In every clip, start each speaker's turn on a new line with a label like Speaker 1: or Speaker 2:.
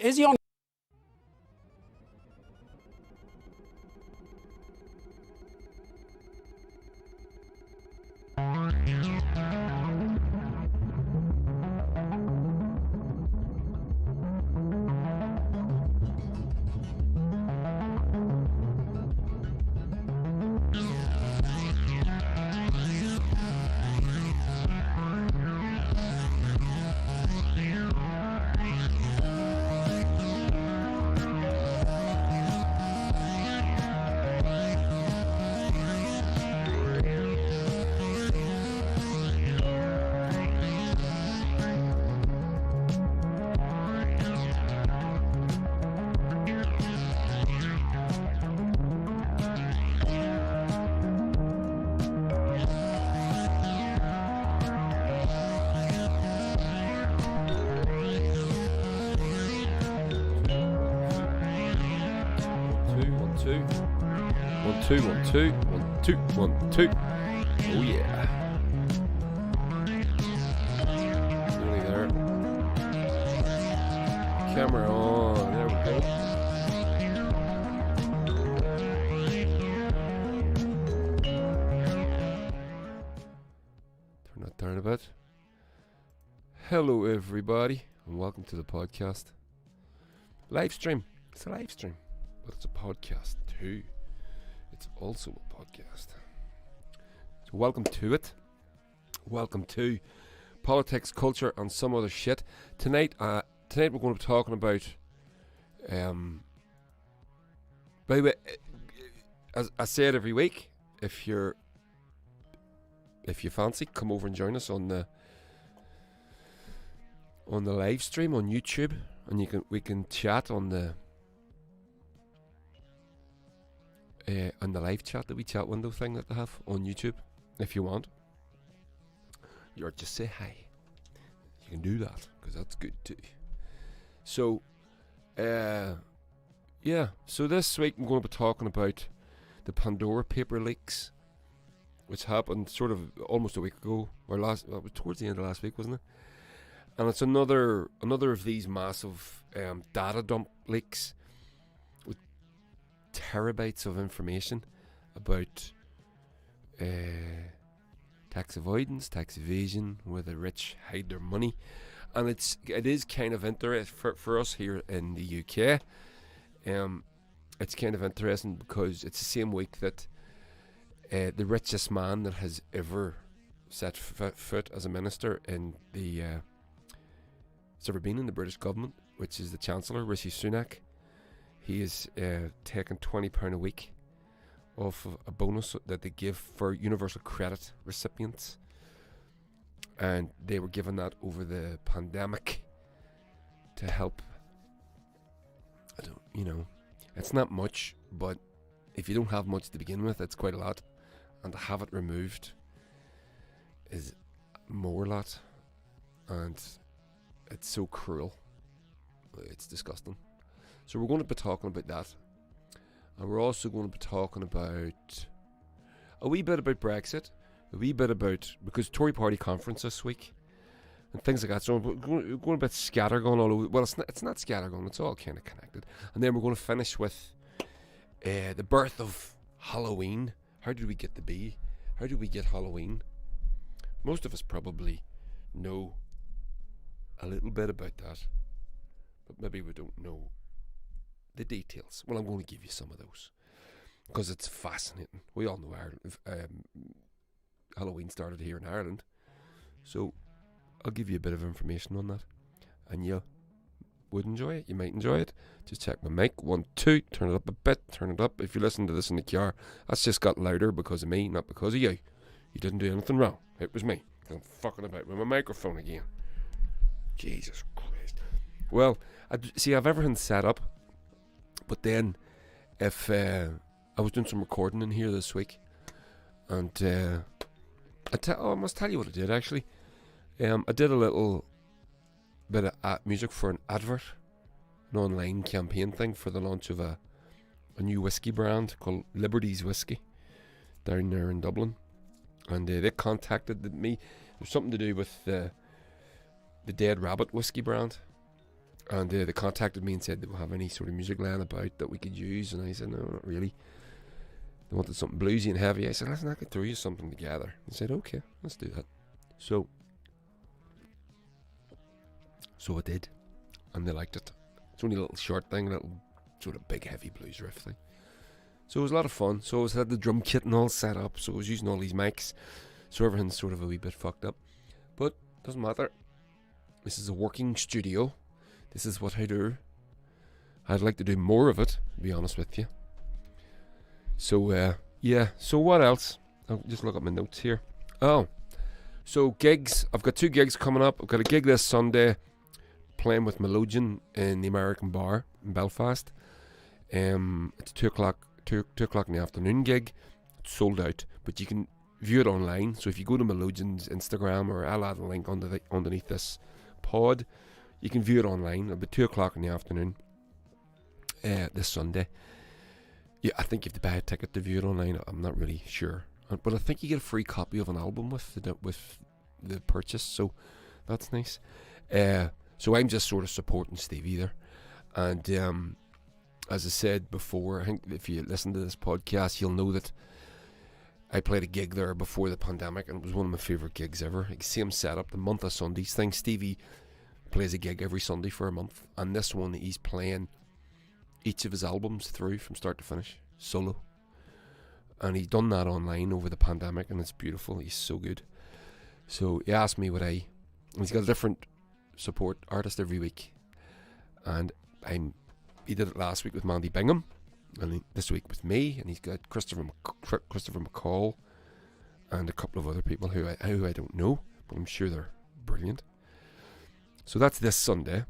Speaker 1: Is he on? One, two. Oh yeah. Nearly there. Camera on. There we go. Turn that down a bit. Hello everybody and welcome to the podcast. Live stream. It's a live stream, but it's a podcast too. It's also a podcast. So welcome to it. Welcome to politics, culture, and some other shit. Tonight we're going to be talking about. By the way, as I said every week, if you fancy, come over and join us on the live stream on YouTube, and we can chat on the live chat, the wee chat window thing that they have on YouTube, if you want. Or just say hi. You can do that, because that's good too. So, so this week I'm going to be talking about the Pandora Paper leaks, which happened sort of almost a week ago, or towards the end of last week, wasn't it? And it's another of these massive data dump leaks, terabytes of information about tax avoidance, tax evasion, where the rich hide their money, and it is kind of interesting for us here in the UK. It's kind of interesting because it's the same week that the richest man that has ever set foot as a minister in the has ever been in the British government, which is the Chancellor, Rishi Sunak. He is taking £20 a week off of a bonus that they give for universal credit recipients, and they were given that over the pandemic to help. It's not much, but if you don't have much to begin with, it's quite a lot, and to have it removed is more a lot, and it's so cruel. It's disgusting. So we're going to be talking about that. And we're also going to be talking about a wee bit about Brexit, a wee bit about, because Tory party conference this week, and things like that. So we're going a bit scattergun all over. Well, it's not scattergun, it's all kind of connected. And then we're going to finish with the birth of Halloween. How did we get the bee? How did we get Halloween? Most of us probably know a little bit about that, but maybe we don't know the details. Well, I'm going to give you some of those because it's fascinating. We all know Halloween started here in Ireland, so I'll give you a bit of information on that, and you would enjoy it. You might enjoy it. Just check my mic. 1, 2. Turn it up a bit. Turn it up. If you listen to this in the car, that's just got louder because of me, not because of you. You didn't do anything wrong. It was me. I'm fucking about with my microphone again. Jesus Christ. Well, I've everything set up. But then, if I was doing some recording in here this week, and I must tell you what I did actually. I did a little bit of music for an advert, an online campaign thing for the launch of a new whiskey brand called Liberty's Whiskey down there in Dublin, and they contacted me. There's something to do with the Dead Rabbit whiskey brand, And they contacted me and said they would have any sort of music laying about that we could use. And I said, no, not really. They wanted something bluesy and heavy. I said, listen, I could throw you something together. They said, okay, let's do that. So I did. And they liked it. It's only a little short thing, a little sort of big heavy blues riff thing. So it was a lot of fun. So I had the drum kit and all set up. So I was using all these mics. So everything's sort of a wee bit fucked up. But doesn't matter. This is a working studio. This is what I do. I'd like to do more of it, to be honest with you. So, yeah. So what else? I'll just look at my notes here. Oh. So gigs. I've got 2 gigs coming up. I've got a gig this Sunday playing with Melodeon in the American Bar in Belfast. It's 2 o'clock in the afternoon gig. It's sold out, but you can view it online. So if you go to Melodeon's Instagram, or I'll add a link underneath this pod, you can view it online. It'll be 2 o'clock in the afternoon this Sunday. Yeah, I think you have to buy a ticket to view it online. I'm not really sure, but I think you get a free copy of an album with the purchase. So that's nice. So I'm just sort of supporting Stevie there, and as I said before, I think if you listen to this podcast, you'll know that I played a gig there before the pandemic, and it was one of my favourite gigs ever. Same setup, the month of Sundays thing. Stevie plays a gig every Sunday for a month, and this one he's playing each of his albums through from start to finish, solo. And he's done that online over the pandemic, and it's beautiful. He's so good. So he asked me he's got a different support artist every week, and he did it last week with Mandy Bingham, and this week with me, and he's got Christopher McCall and a couple of other people who I don't know, but I'm sure they're brilliant. So that's this Sunday.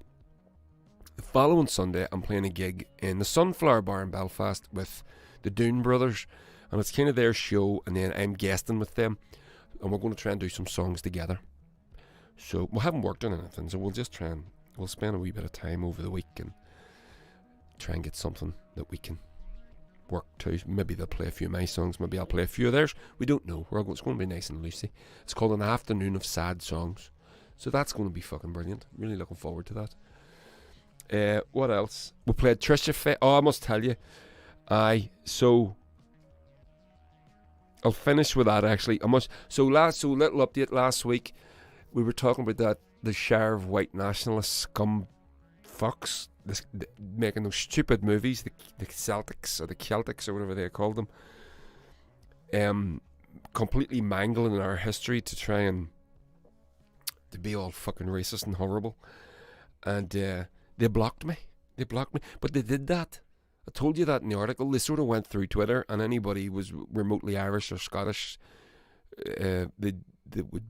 Speaker 1: The following Sunday, I'm playing a gig in the Sunflower Bar in Belfast with the Doon Brothers, and it's kind of their show, and then I'm guesting with them, and we're going to try and do some songs together. So we haven't worked on anything, so we'll spend a wee bit of time over the week and try and get something that we can work to. Maybe they'll play a few of my songs, maybe I'll play a few of theirs. We don't know. It's going to be nice and loosey. It's called An Afternoon of Sad Songs. So that's going to be fucking brilliant. Really looking forward to that. What else? We played Trisha I must tell you. So I'll finish with that actually. So little update last week. We were talking about the share of white nationalist scum fucks making those stupid movies, the Celtics or the Celtics or whatever they called them, completely mangling our history to try and to be all fucking racist and horrible. And they blocked me. But they did that. I told you that in the article. They sort of went through Twitter, and anybody was remotely Irish or Scottish, they would,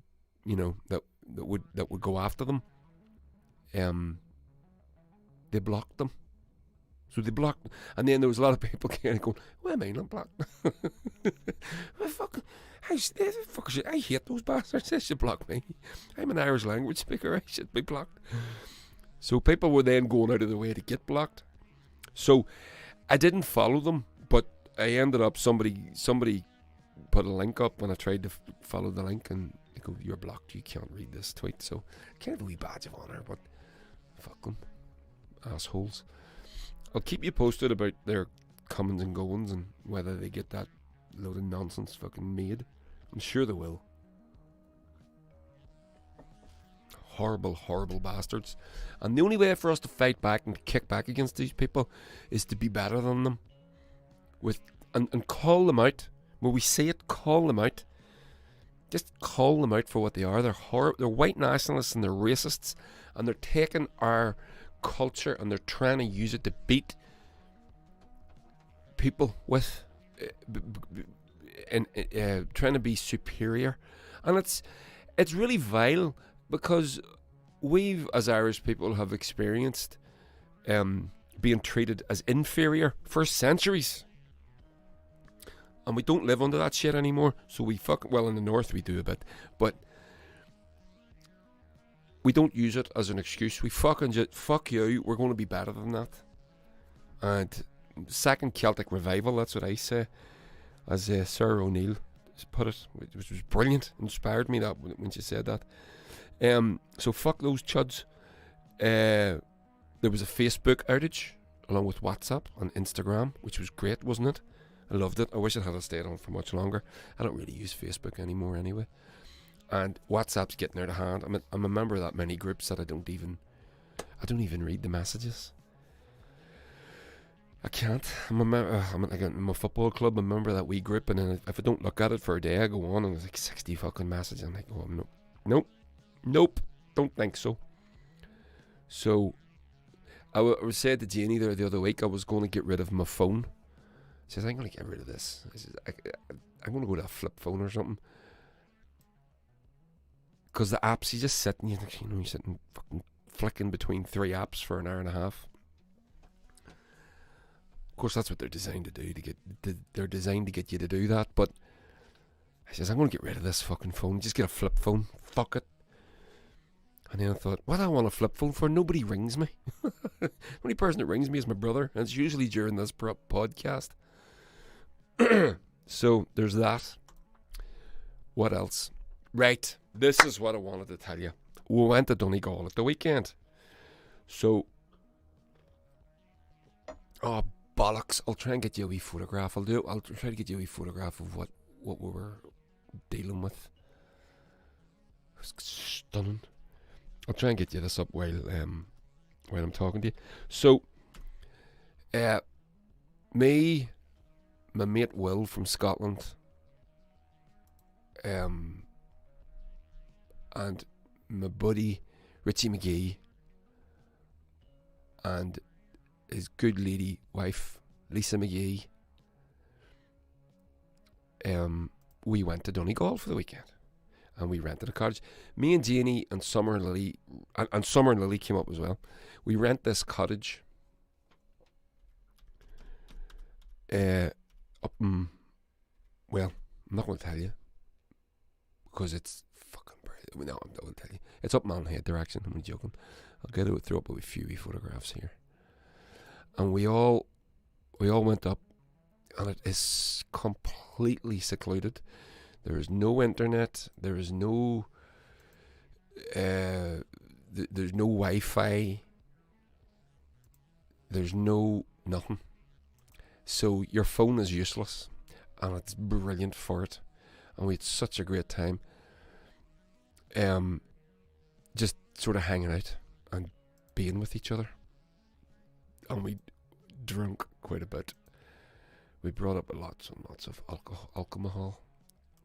Speaker 1: that would go after them. They blocked them. So they blocked, and then there was a lot of people kind of going, "Why am I not blocked?" I hate those bastards. They should block me. I'm an Irish language speaker. I should be blocked. So people were then going out of their way to get blocked. So I didn't follow them, but I ended up somebody put a link up, and I tried to follow the link, and they go, "You're blocked. You can't read this tweet." So kind of a wee badge of honour, but fuck them, assholes. I'll keep you posted about their comings and goings and whether they get that load of nonsense fucking made. I'm sure they will. Horrible, horrible bastards. And the only way for us to fight back and to kick back against these people is to be better than them. And call them out. When we say it, call them out. Just call them out for what they are. They're white nationalists and they're racists. And they're taking our culture and they're trying to use it to beat people with trying to be superior. And it's really vile, because we as Irish people have experienced being treated as inferior for centuries, and we don't live under that shit anymore. So we in the north we do a bit, but we don't use it as an excuse. We fucking just, fuck you, we're going to be better than that. And second Celtic revival, that's what I say, as Sarah O'Neill put it, which was brilliant, inspired me that when she said that. So fuck those chuds. The there was a Facebook outage along with WhatsApp and Instagram, which was great, wasn't it? I loved it. I wish it had stayed on for much longer. I don't really use Facebook anymore anyway. And WhatsApp's getting out of hand. I'm a member of that many groups that I don't even read the messages. I can't. I'm in my football club. I'm a member of that wee group, and then if I don't look at it for a day, I go on and there's like 60 fucking messages. I'm like, oh, nope, don't think so. So, I was saying to Janie there the other week, I was going to get rid of my phone. She says, I'm going to get rid of this. I says, I'm going to go to a flip phone or something. Because the apps, you just sit and you're sitting fucking flicking between 3 apps for an hour and a half. Of course, that's what they're designed to do. They're designed to get you to do that. But I says, I'm going to get rid of this fucking phone. Just get a flip phone. Fuck it. And then I thought, what do I want a flip phone for? Nobody rings me. The only person that rings me is my brother. And it's usually during this podcast. So, there's that. What else? Right. This is what I wanted to tell you. We went to Donegal at the weekend. So, oh, bollocks. I'll try and get you a wee photograph. I'll try to get you a wee photograph of what we were dealing with. It was stunning. I'll try and get you this up while I'm talking to you. So, me, my mate Will from Scotland, and my buddy Richie McGee, and his good lady wife Lisa McGee, we went to Donegal for the weekend. And we rented a cottage. Me and Janie and Summer and Lily, and Summer and Lily came up as well. We rent this cottage up in, well, I'm not going to tell you because it's fucking brilliant. No, I'm not going to tell you. It's up Mountain Head direction. I'm not joking. I'll get it, throw up a few wee photographs here. And we all went up, and it is completely secluded. There is no internet. There is no. There's no Wi-Fi. There's no nothing. So your phone is useless, and it's brilliant for it. And we had such a great time. Just sort of hanging out and being with each other. And we drank quite a bit. We brought up lots and lots of alcohol.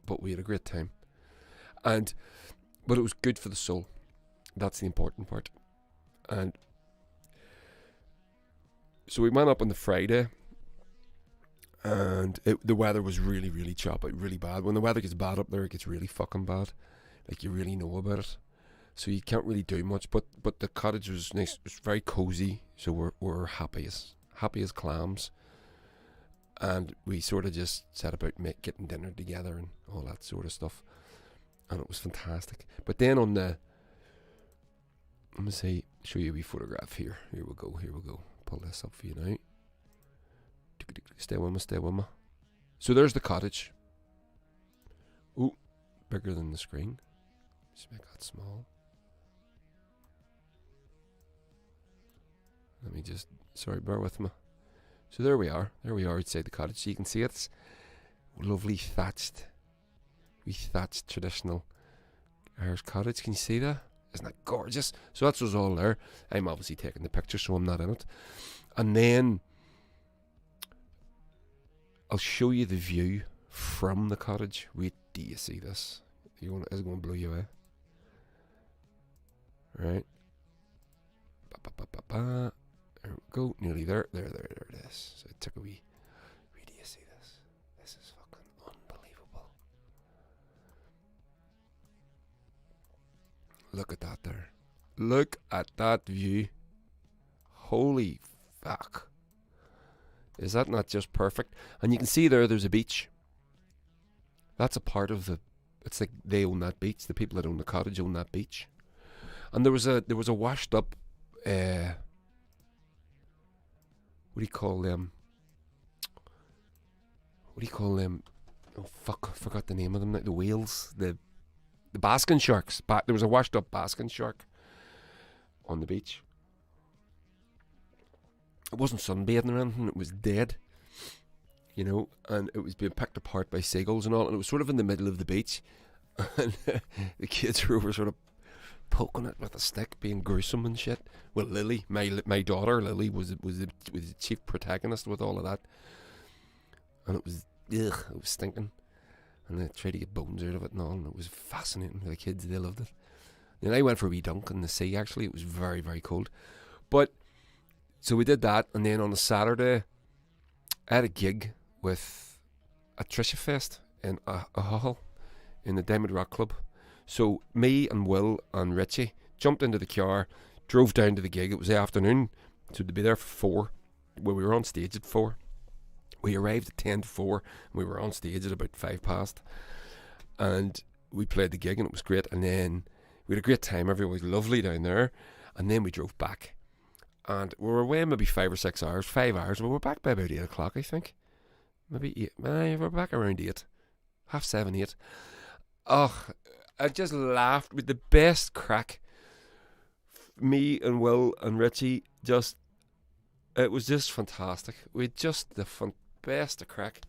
Speaker 1: But we had a great time. But it was good for the soul. That's the important part. And so we went up on the Friday, and the weather was really, really choppy, really bad. When the weather gets bad up there, it gets really fucking bad. Like, you really know about it. So you can't really do much. But the cottage was nice. It was very cozy. So we're happy as clams. And we sort of just set about getting dinner together and all that sort of stuff. And it was fantastic. But then on the... Let me see, show you a wee photograph here. Here we go. Pull this up for you now. Stay with me. So there's the cottage. Ooh, bigger than the screen. Just make that small. Sorry, bear with me. So there we are outside the cottage. So you can see it's lovely thatched traditional Irish cottage. Can you see that? Isn't that gorgeous? So that's us all there. I'm obviously taking the picture, so I'm not in it. And then I'll show you the view from the cottage. Wait, do you see this? It's going to blow you away. Right. There we go. Nearly there. There it is. So it took a wee. Do you see this? This is fucking unbelievable. Look at that there. Look at that view. Holy fuck. Is that not just perfect? And you can see there's a beach. That's a part of the... It's like they own that beach. The people that own the cottage own that beach. And there was a washed up... what do you call them? Oh fuck, I forgot the name of them. The whales, the basking sharks. There was a washed up basking shark on the beach. it wasn't sunbathing or anything, it was dead, you know, and it was being picked apart by seagulls and all, and it was sort of in the middle of the beach, and the kids were over sort of poking it with a stick, being gruesome and shit. Well, Lily, my daughter Lily, was the chief protagonist with all of that, and it was stinking, and they tried to get bones out of it and all, and it was fascinating for the kids. They loved it. Then I went for a wee dunk in the sea. Actually, it was very, very cold, but so we did that, and then on a Saturday, I had a gig with a Trisha Fest in a hall in the Diamond Rock Club. So me and Will and Richie jumped into the car, drove down to the gig. It was the afternoon, so to be there for 4. Well, we were on stage at 4. We arrived at 10 to 4, and we were on stage at about 5 past. And we played the gig, and it was great. And then we had a great time. Everyone was lovely down there. And then we drove back. And we were away maybe 5 or 6 hours, 5 hours. We were back by about 8 o'clock, I think. Maybe 8. We were back around 8. 7:30, 8. Oh, I just laughed with the best crack. Me and Will and Richie it was just fantastic. We had just the best of crack.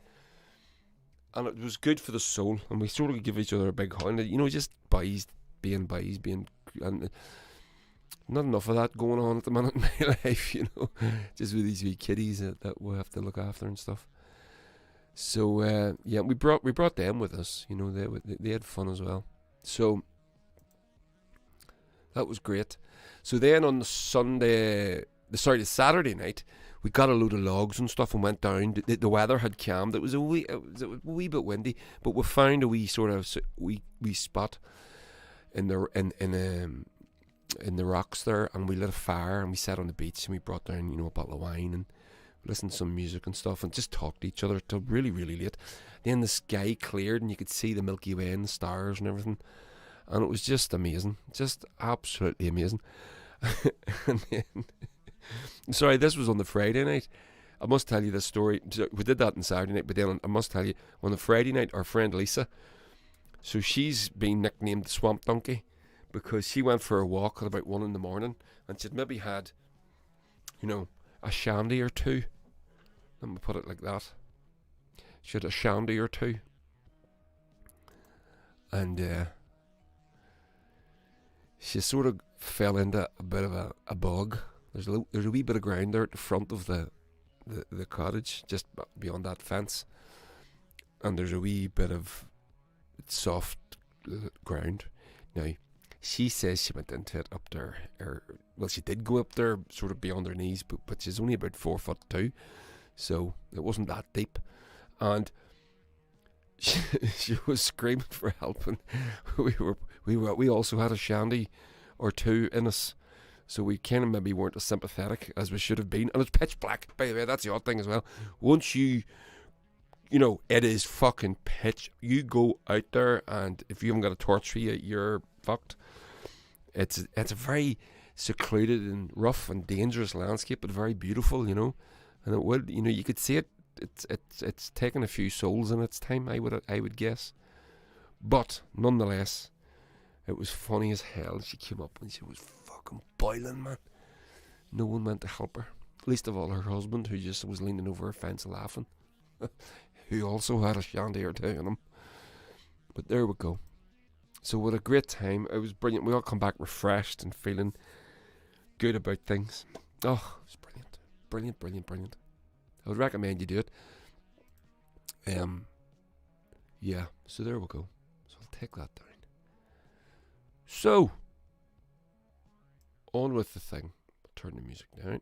Speaker 1: And it was good for the soul. And we sort of give each other a big hug. You know, just boys being, and not enough of that going on at the minute in my life, you know. Just with these wee kiddies that we have to look after and stuff. So, yeah, we brought them with us. You know, they had fun as well. So that was great. So then on the Saturday night, we got a load of logs and stuff and went down. The weather had calmed. It was a wee bit windy, but we found a wee sort of wee spot in the rocks there, and we lit a fire and we sat on the beach and we brought down, you know, a bottle of wine and listened to some music and stuff and just talked to each other till really, really late. Then the sky cleared and you could see the Milky Way and the stars and everything, and it was just amazing, just absolutely amazing. And then, sorry, this was on the Friday night. I must tell you this story. We did that on Saturday night, but then I must tell you, on the Friday night, our friend Lisa, so she's been nicknamed the Swamp Donkey because she went for a walk at about 1 in the morning and she'd maybe had, you know, a shandy or two. Let me put it like that. She had a shandy or two. And she sort of fell into a bit of a bog. There's a wee bit of ground there at the front of the cottage, just beyond that fence. And there's a wee bit of soft ground. Now, she says she went into it up there, well, she did go up there sort of beyond her knees, but she's only about 4'2", so it wasn't that deep. And she was screaming for help, and we also had a shandy or two in us, so we kind of maybe weren't as sympathetic as we should have been. And it's pitch black, by the way. That's the odd thing as well. Once you know, it is fucking pitch. You go out there, and if you haven't got a torch for you, you're fucked. It's a very secluded and rough and dangerous landscape, but very beautiful, you know. And it would, you know, you could see it. It's taken a few souls in its time, I would guess. But nonetheless, it was funny as hell. She came up and she was fucking boiling, man. No one went to help her. Least of all her husband, who just was leaning over a fence laughing. Who also had a shandy or two in him. But there we go. So what a great time. It was brilliant. We all come back refreshed and feeling good about things. Oh, it was brilliant. Brilliant, brilliant, brilliant. I would recommend you do it. Yeah, so there we go. So I'll take that down. So, on with the thing. I'll turn the music down.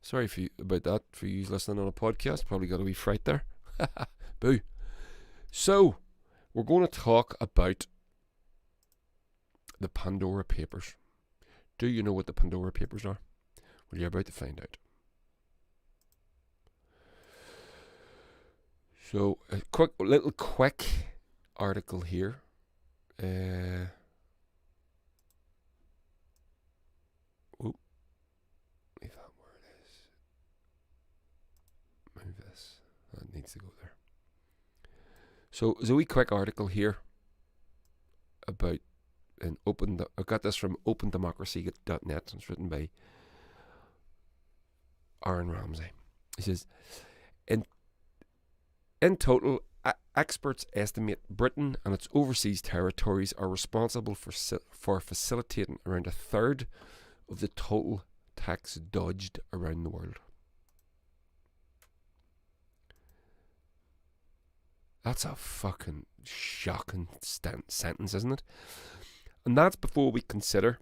Speaker 1: Sorry about that, for you listening on a podcast. Probably got a wee fright there. Boo. So, we're going to talk about the Pandora Papers. Do you know what the Pandora Papers are? Well, you're about to find out. So, a little quick article here. Leave that where it is. Move this. That needs to go there. So, there's a wee quick article here about in I got this from opendemocracy.net. It's written by Aaron Ramsey. He says, in total, experts estimate Britain and its overseas territories are responsible for facilitating around a third of the total tax dodged around the world. That's a fucking shocking sentence, isn't it? And that's before we consider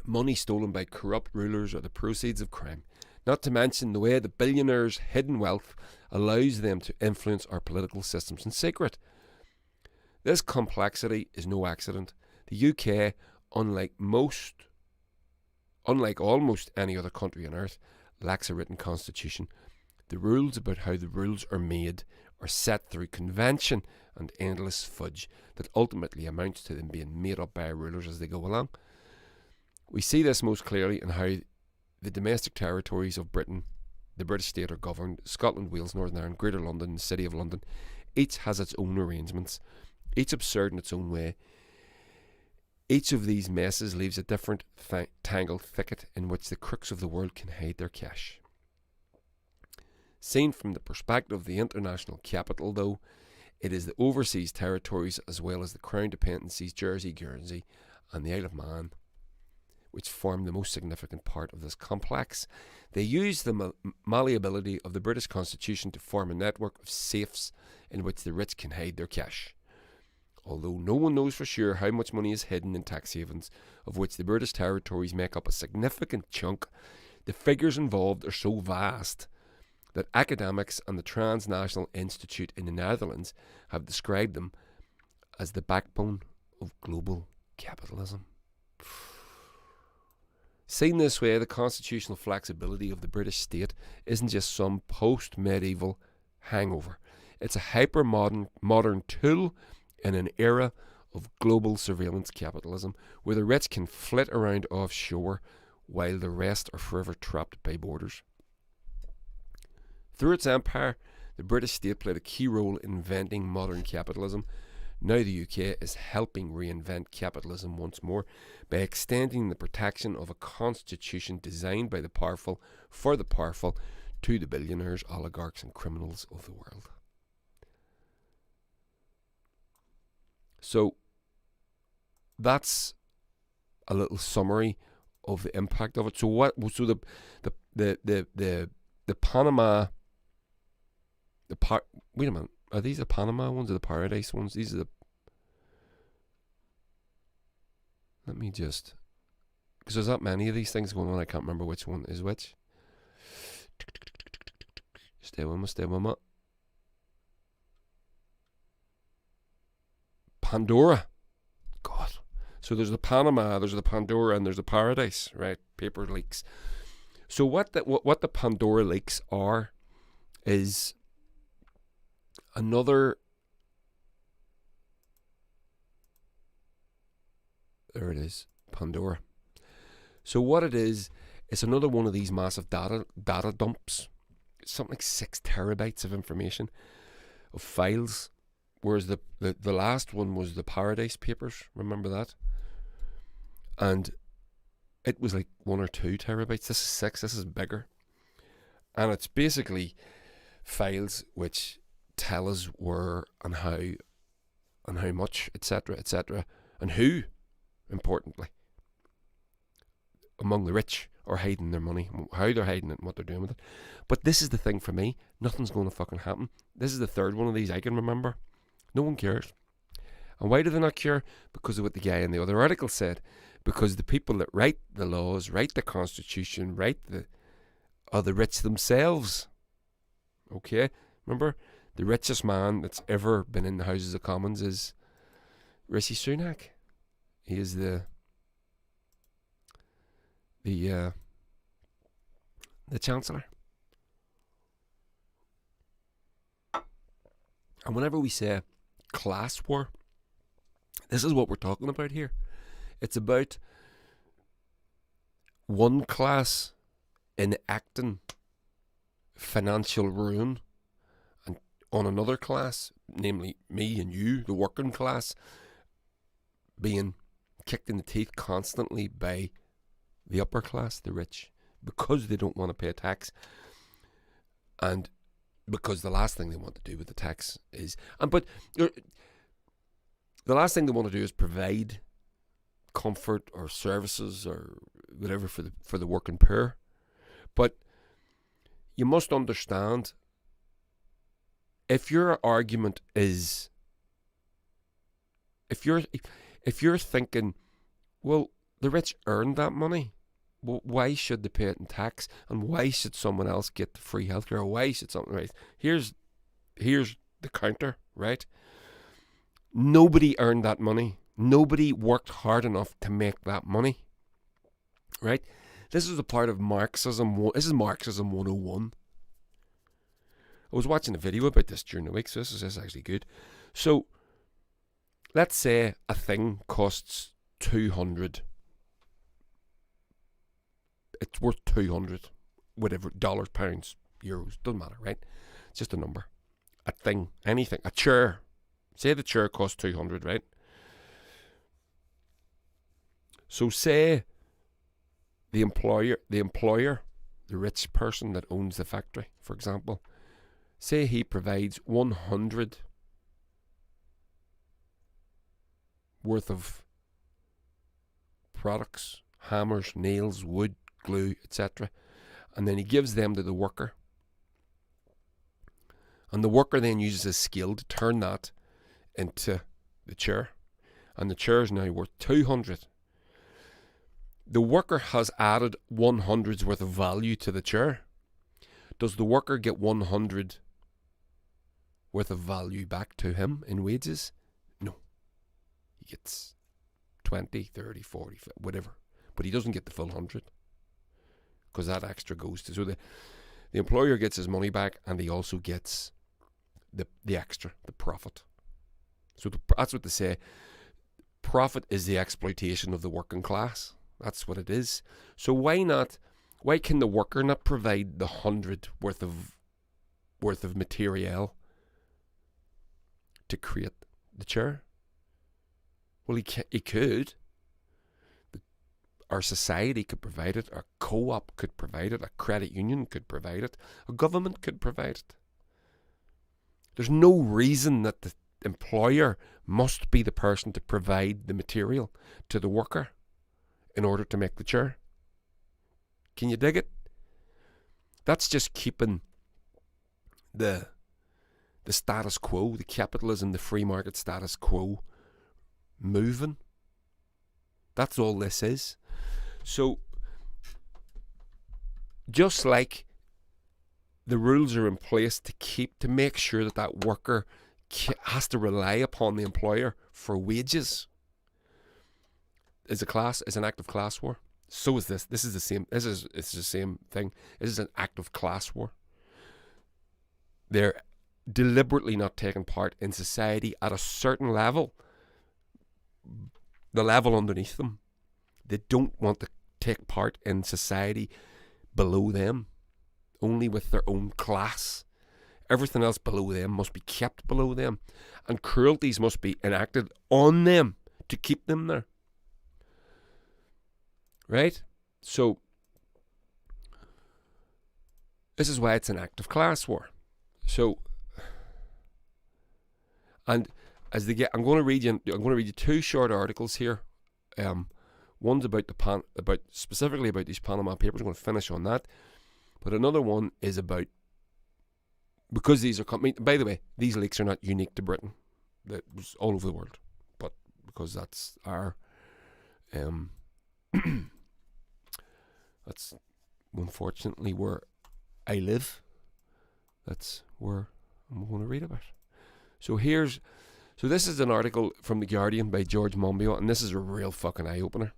Speaker 1: money stolen by corrupt rulers or the proceeds of crime. Not to mention the way the billionaires' hidden wealth allows them to influence our political systems in secret. This complexity is no accident. The UK, unlike almost any other country on earth, lacks a written constitution. The rules about how the rules are made are set through convention and endless fudge that ultimately amounts to them being made up by rulers as they go along. We see this most clearly in how the domestic territories of Britain, the British state, are governed. Scotland, Wales, Northern Ireland, Greater London, the City of London. Each has its own arrangements, each absurd in its own way. Each of these messes leaves a different tangled thicket in which the crooks of the world can hide their cash. Seen from the perspective of the international capital, though, it is the overseas territories as well as the Crown dependencies, Jersey, Guernsey and the Isle of Man, which form the most significant part of this complex. They use the malleability of the British Constitution to form a network of safes in which the rich can hide their cash. Although no one knows for sure how much money is hidden in tax havens, of which the British territories make up a significant chunk, the figures involved are so vast that academics and the Transnational Institute in the Netherlands have described them as the backbone of global capitalism. Seen this way, the constitutional flexibility of the British state isn't just some post-medieval hangover. It's a hyper-modern tool in an era of global surveillance capitalism where the rich can flit around offshore while the rest are forever trapped by borders. Through its empire, the British state played a key role in inventing modern capitalism. Now the UK is helping reinvent capitalism once more by extending the protection of a constitution designed by the powerful for the powerful to the billionaires, oligarchs and criminals of the world. So that's a little summary of the impact of it. So the Panama, wait a minute, are these the Panama ones or the Paradise ones? These are the, let me just, because there's not many of these things going on, I can't remember which one is which. Stay with me. Pandora. God. So there's the Panama, there's the Pandora, and there's the Paradise, right? Paper leaks. So what the Pandora Lakes are is another, there it is, Pandora. So what it is, it's another one of these massive data dumps. It's something like 6 terabytes of information, of files. Whereas the last one was the Paradise Papers, remember that? And it was like 1 or 2 terabytes. This is 6, this is bigger. And it's basically files which tell us where and how much, etc., and who, importantly, among the rich are hiding their money, how they're hiding it and what they're doing with it. But this is the thing for me, nothing's going to fucking happen. This is the third one of these I can remember. No one cares. And why do they not care? Because of what the guy in the other article said. Because the people that write the laws, write the constitution, are the rich themselves. Okay? Remember, the richest man that's ever been in the Houses of Commons is Rishi Sunak. He is the Chancellor. And whenever we say class war, this is what we're talking about here. It's about one class enacting financial ruin and on another class, namely me and you, the working class, being kicked in the teeth constantly by the upper class, the rich, because they don't want to pay tax, and because the last thing they want to do with the tax is, the last thing they want to do is provide comfort or services or whatever for the working poor. But you must understand, if your argument is, if you're thinking, well, the rich earned that money, well, why should they pay it in tax, and why should someone else get the free healthcare, or why should something, right? Here's the counter, right? Nobody earned that money. Nobody worked hard enough to make that money, right? This is a part of Marxism. This is Marxism 101. I was watching a video about this during the week, so this is actually good. So, let's say a thing costs 200. It's worth 200, whatever, dollars, pounds, euros, doesn't matter, right? It's just a number. A thing, anything, a chair. Say the chair costs 200, right? So say the employer, the rich person that owns the factory, for example, say he provides 100 worth of products, hammers, nails, wood, glue, etc. And then he gives them to the worker. And the worker then uses his skill to turn that into the chair. And the chair is now worth 200. The worker has added 100's worth of value to the chair. Does the worker get 100 worth of value back to him in wages? No. He gets 20, 30, 40, whatever. But he doesn't get the full 100. Because that extra goes to... So the employer gets his money back, and he also gets the extra, the profit. So that's what they say. Profit is the exploitation of the working class. That's what it is. So why can the worker not provide the 100 worth of material to create the chair? Well, he could. Our society could provide it. Our co-op could provide it. A credit union could provide it. A government could provide it. There's no reason that the employer must be the person to provide the material to the worker in order to make the chair. Can you dig it? That's just keeping the status quo, the capitalism, the free market status quo moving. That's all this is. So, just like the rules are in place to make sure that worker has to rely upon the employer for wages, is an act of class war. So is this. It's the same thing. This is an act of class war. They're deliberately not taking part in society at a certain level, the level underneath them. They don't want to take part in society below them, only with their own class. Everything else below them must be kept below them, and cruelties must be enacted on them to keep them there. Right? So, this is why it's an act of class war. So, and as they get, I'm going to read you two short articles here. One's about specifically about these Panama Papers. I'm going to finish on that, but another one is about, because these are coming. By the way, these leaks are not unique to Britain. That was all over the world, but because that's our, that's unfortunately where I live. That's where I'm going to read about. So this is an article from The Guardian by George Monbiot, and this is a real fucking eye-opener.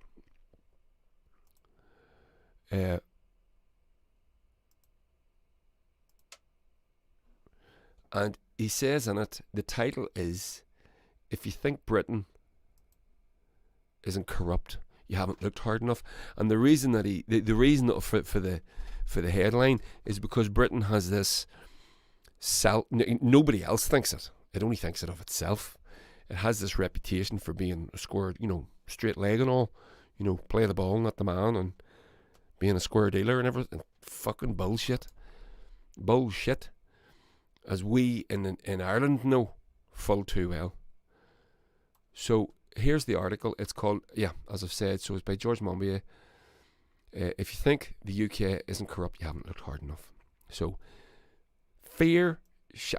Speaker 1: And he says in it, the title is, "If you think Britain isn't corrupt, you haven't looked hard enough." And the reason that the reason for the headline is because Britain has this nobody else thinks it. It only thinks it of itself. it has this reputation for being a square, straight leg and all, play the ball, not the man, and being a square dealer and everything. Fucking bullshit. Bullshit. As we in Ireland know full too well. So here's the article. It's called, as I've said, so it's by George Monbiot. If you think the UK isn't corrupt, you haven't looked hard enough. So fear,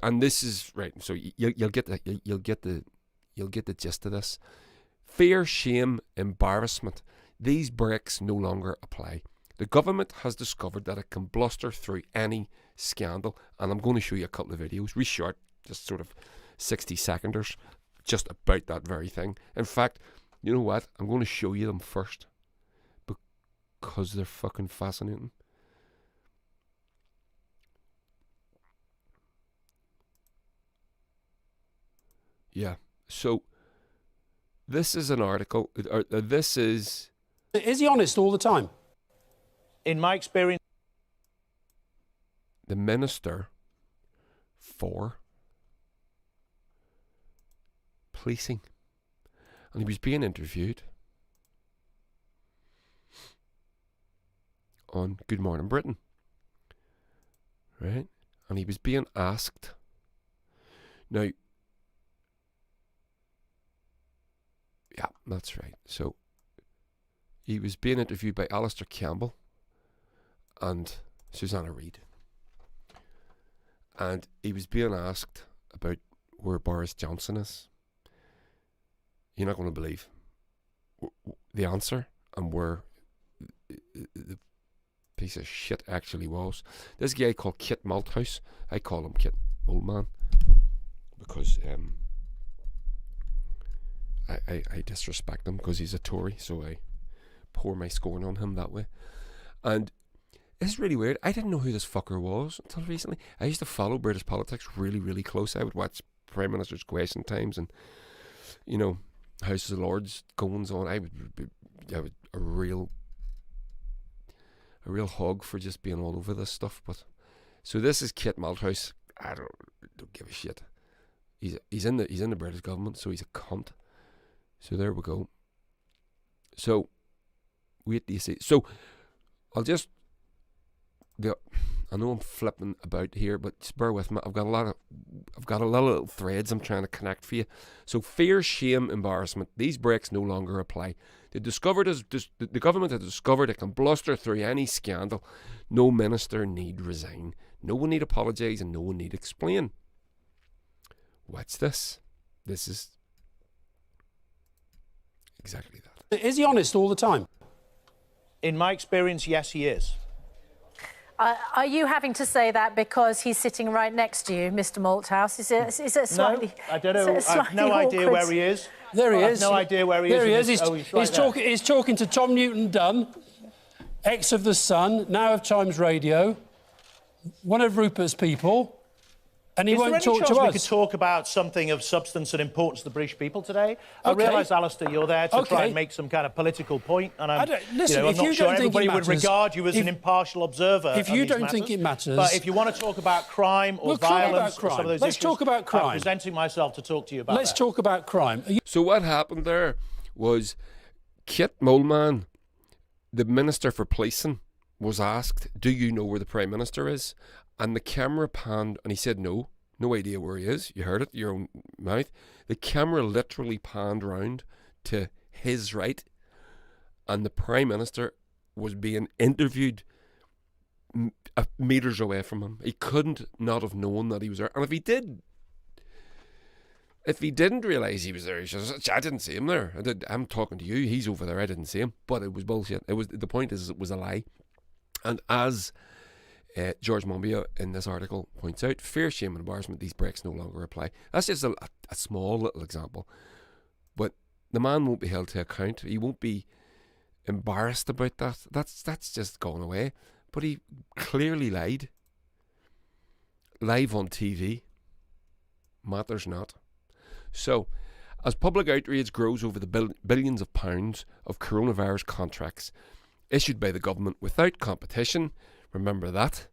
Speaker 1: and this is right. So you'll get the gist of this. Fear, shame, embarrassment. These breaks no longer apply. The government has discovered that it can bluster through any scandal, and I'm going to show you a couple of videos, really short, just sort of 60-seconders, just about that very thing. In fact, you know what? I'm going to show you them first because they're fucking fascinating. Yeah. So this is an article. This is.
Speaker 2: Is he honest all the time?
Speaker 3: In my experience,
Speaker 1: the Minister for Policing, and he was being interviewed on Good Morning Britain, right? And he was being asked. Now, yeah, that's right. So he was being interviewed by Alistair Campbell and Susanna Reid. And he was being asked about where Boris Johnson is. You're not going to believe the answer and where the piece of shit actually was. This guy called Kit Malthouse, I call him Kit Moleman because I disrespect him because he's a Tory, so I pour my scorn on him that way. And it's really weird. I didn't know who this fucker was until recently. I used to follow British politics really, really close. I would watch Prime Minister's Question Times and, House of Lords goings on. I would a real hog for just being all over this stuff. But so this is Kit Malthouse. I don't give a shit. He's in the British government, so he's a cunt. So there we go. So wait till you see. So I'll just. I know I'm flipping about here, but just bear with me. I've got a lot of little threads I'm trying to connect for you. So fear, shame, embarrassment. These breaks no longer apply. The government has discovered it can bluster through any scandal. No minister need resign. No one need apologise, and no one need explain. What's this? This is exactly that.
Speaker 2: Is he honest all the time?
Speaker 3: in my experience, yes, he is.
Speaker 4: Are you having to say that because he's sitting right next to you, Mr. Malthouse? Is it slightly...
Speaker 3: No, I don't know. I've no idea where he is.
Speaker 2: There he is.
Speaker 3: I have no idea where he is.
Speaker 2: There he is.
Speaker 3: He's
Speaker 2: talking to Tom Newton-Dunn, ex of The Sun, now of Times Radio, one of Rupert's people, and he won't talk to us.
Speaker 3: Is there any chance we could talk about something of substance and importance to the British people today? I realise, Alistair, you're there to try and make some kind of political point, and I'm not sure everybody would regard you as an impartial observer.
Speaker 2: If you don't think it matters...
Speaker 3: But if you want to talk about crime or violence or some of those
Speaker 2: Let's
Speaker 3: issues,
Speaker 2: talk about crime.
Speaker 3: I'm presenting myself to talk to you about
Speaker 2: Let's talk about crime.
Speaker 1: So what happened there was Kit Moleman, the Minister for Policing, was asked, do you know where the Prime Minister is? And the camera panned, and he said no idea where he is. You heard it, your own mouth. The camera literally panned round to his right, and the Prime Minister was being interviewed metres away from him. He couldn't not have known that he was there. And if he didn't realise he was there, he says, I didn't see him there. I'm talking to you. He's over there. I didn't see him. But it was bullshit. The point is, it was a lie. And as George Monbiot in this article points out, fear, shame and embarrassment, these breaks no longer apply. That's just a small little example. But the man won't be held to account. He won't be embarrassed about that. That's just gone away. But he clearly lied. Live on TV. Matters not. So, as public outrage grows over the billions of pounds of coronavirus contracts issued by the government without competition, remember that,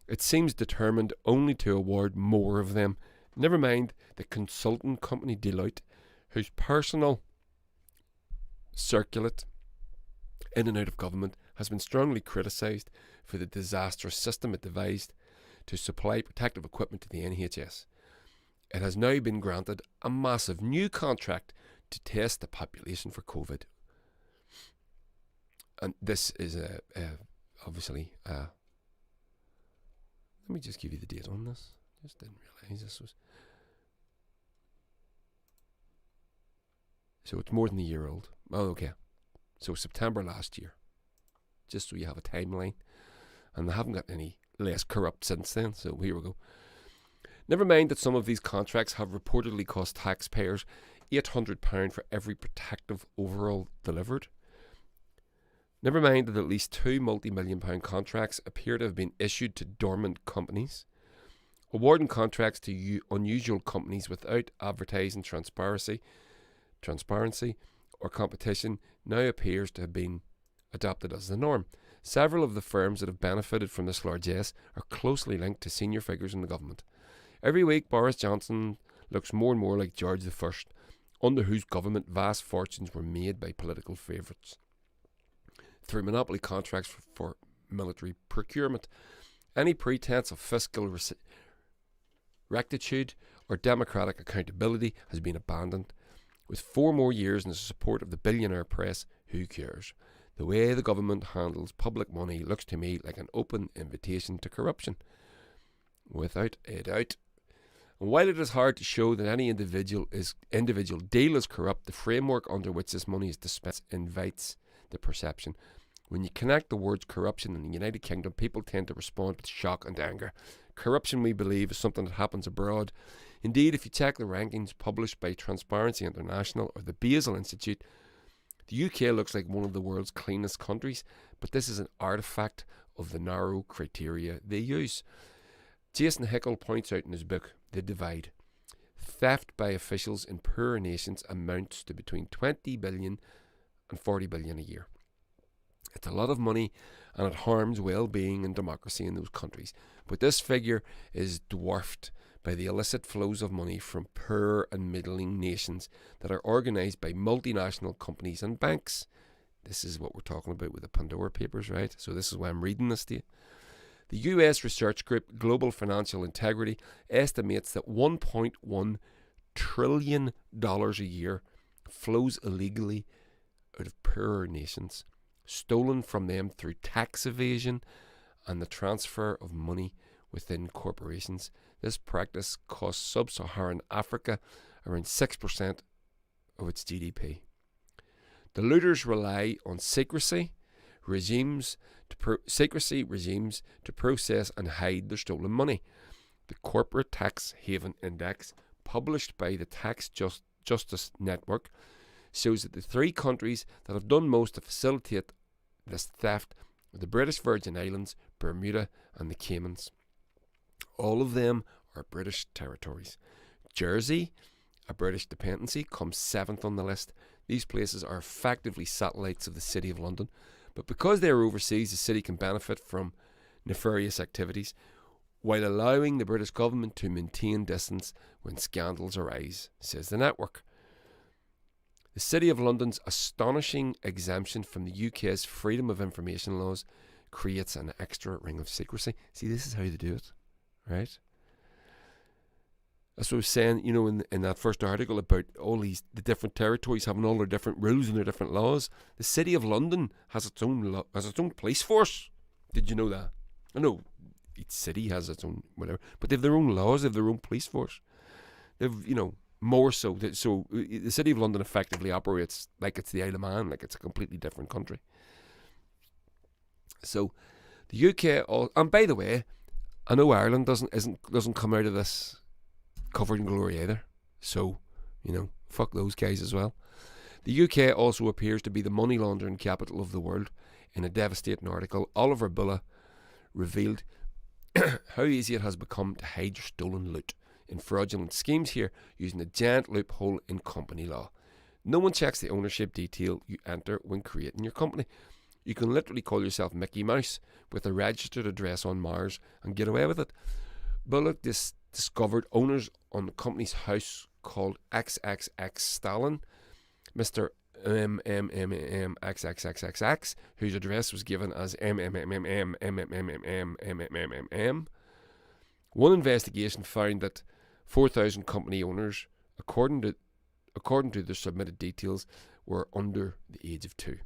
Speaker 1: it seems determined only to award more of them Never mind the consultant company Deloitte, whose personal circulate in and out of government has been strongly criticised for the disastrous system it devised to supply protective equipment to the NHS. It has now been granted a massive new contract to test the population for COVID. And this is obviously, let me just give you the date on this. Just didn't realise this was. So it's more than a year old. Oh, okay. So September last year. Just so you have a timeline. And they haven't got any less corrupt since then. So here we go. Never mind that some of these contracts have reportedly cost taxpayers £800 for every protective overall delivered. Never mind that at least 2 multi-million-pound contracts appear to have been issued to dormant companies. Awarding contracts to unusual companies without advertising transparency or competition now appears to have been adopted as the norm. Several of the firms that have benefited from this largesse are closely linked to senior figures in the government. Every week, Boris Johnson looks more and more like George I, under whose government vast fortunes were made by political favourites through monopoly contracts for military procurement. Any pretense of fiscal rectitude or democratic accountability has been abandoned. With 4 more years in the support of the billionaire press, who cares? The way the government handles public money looks to me like an open invitation to corruption, without a doubt. And while it is hard to show that any individual deal is corrupt, the framework under which this money is dispensed invites the perception. When you connect the words corruption in the United Kingdom, people tend to respond with shock and anger. Corruption, we believe, is something that happens abroad. Indeed, if you check the rankings published by Transparency International or the Basel Institute, the UK looks like one of the world's cleanest countries, but this is an artefact of the narrow criteria they use. Jason Hickel points out in his book, The Divide, theft by officials in poorer nations amounts to between 20 billion and 40 billion a year. It's a lot of money and it harms well-being and democracy in those countries. But this figure is dwarfed by the illicit flows of money from poor and middling nations that are organised by multinational companies and banks. This is what we're talking about with the Pandora Papers, right? So this is why I'm reading this to you. The US research group Global Financial Integrity estimates that $1.1 trillion a year flows illegally out of poorer nations, stolen from them through tax evasion and the transfer of money within corporations. This practice costs sub-Saharan Africa around 6% of its GDP. The looters rely on secrecy regimes to process and hide their stolen money. The Corporate Tax Haven Index, published by the Tax Justice Network, shows that the 3 countries that have done most to facilitate this theft are the British Virgin Islands, Bermuda and the Caymans. All of them are British territories. Jersey, a British dependency, comes 7th on the list. These places are effectively satellites of the City of London, but because they are overseas, the city can benefit from nefarious activities while allowing the British government to maintain distance when scandals arise, says the network. The City of London's astonishing exemption from the UK's Freedom of Information laws creates an extra ring of secrecy. See, this is how they do it, right? That's what I was saying, you know, in that first article about all the different territories having all their different rules and their different laws. The City of London has its own police force. Did you know that? I know each city has its own whatever, but they have their own laws, they have their own police force. They've, you know, more so. So the City of London effectively operates like it's the Isle of Man, like it's a completely different country. So the UK, and by the way, I know Ireland doesn't come out of this covered in glory either. So, you know, fuck those guys as well. The UK also appears to be the money laundering capital of the world. In a devastating article, Oliver Bulla revealed how easy it has become to hide your stolen loot in fraudulent schemes here using a giant loophole in company law. No one checks the ownership detail you enter when creating your company. You can literally call yourself Mickey Mouse with a registered address on Mars and get away with it. Bullock discovered owners on the company's house called XXX Stalin, Mr. XXXXX, whose address was given as MMMMMMMMMMMMM. One investigation found that 4,000 company owners, according to their submitted details, were under the age of 2.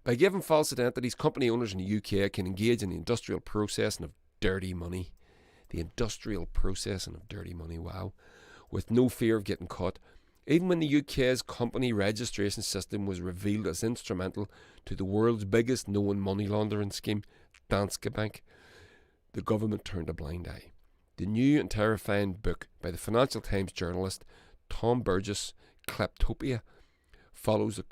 Speaker 1: By giving false identities, company owners in the UK can engage in the industrial processing of dirty money. The industrial processing of dirty money, wow. With no fear of getting caught. Even when the UK's company registration system was revealed as instrumental to the world's biggest known money laundering scheme, Danske Bank, the government turned a blind eye. The new and terrifying book by the Financial Times journalist Tom Burgess, Kleptopia, follows the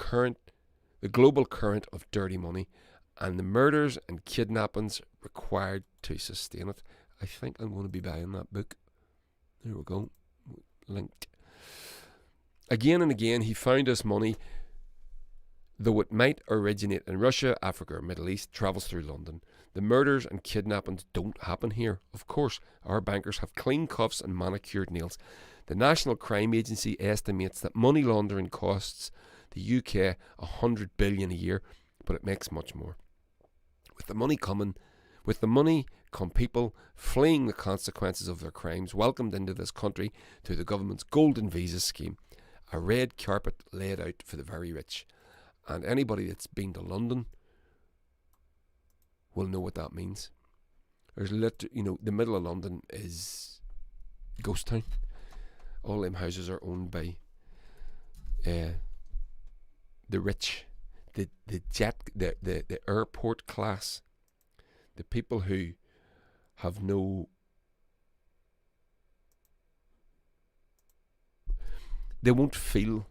Speaker 1: global current of dirty money and the murders and kidnappings required to sustain it. I think I'm going to be buying that book. There we go. Linked. Again and again, he found this money, though it might originate in Russia, Africa, or Middle East, travels through London. The murders and kidnappings don't happen here. Of course, our bankers have clean cuffs and manicured nails. The National Crime Agency estimates that money laundering costs the UK $100 billion a year, but it makes much more. With the money come people fleeing the consequences of their crimes, welcomed into this country through the government's golden visa scheme. A red carpet laid out for the very rich. And anybody that's been to London will know what that means. There's the middle of London is ghost town. All them houses are owned by the rich, the airport class, the people who have they don't feel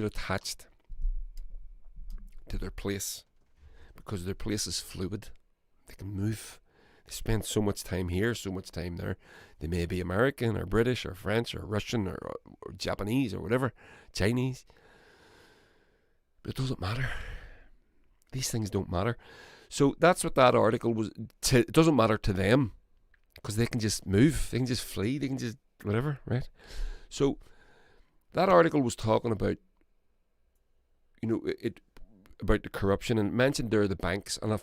Speaker 1: attached to their place because their place is fluid. They can move. They spend so much time here, so much time there. They may be American or British or French or Russian or Japanese or whatever, Chinese. But it doesn't matter. These things don't matter. So that's what that article was. It doesn't matter to them because they can just move. They can just flee. They can just whatever, right? So that article was talking about, about the corruption and mentioned there the banks. And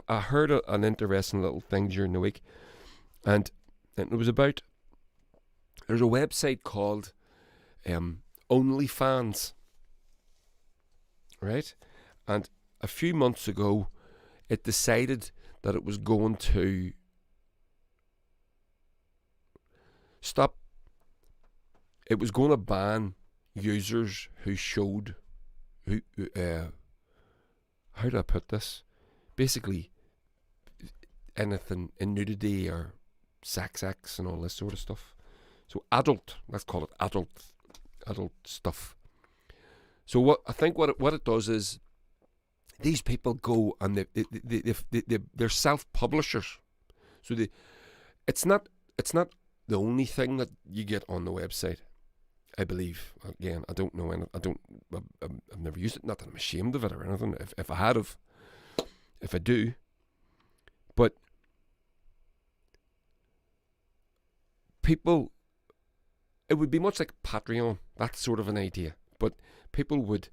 Speaker 1: I heard an interesting little thing during the week, and it was about, there's a website called OnlyFans, right? And a few months ago, it decided that it was going to stop. It was going to ban users who showed, how do I put this? Basically, anything in nudity or sex acts and all this sort of stuff. So let's call it adult stuff. So what it does is, these people go and they're self-publishers. So it's not the only thing that you get on the website. I believe. Again, I don't know. I've never used it. Not that I'm ashamed of it or anything. If I do, but people, it would be much like Patreon. That's sort of an idea. But people would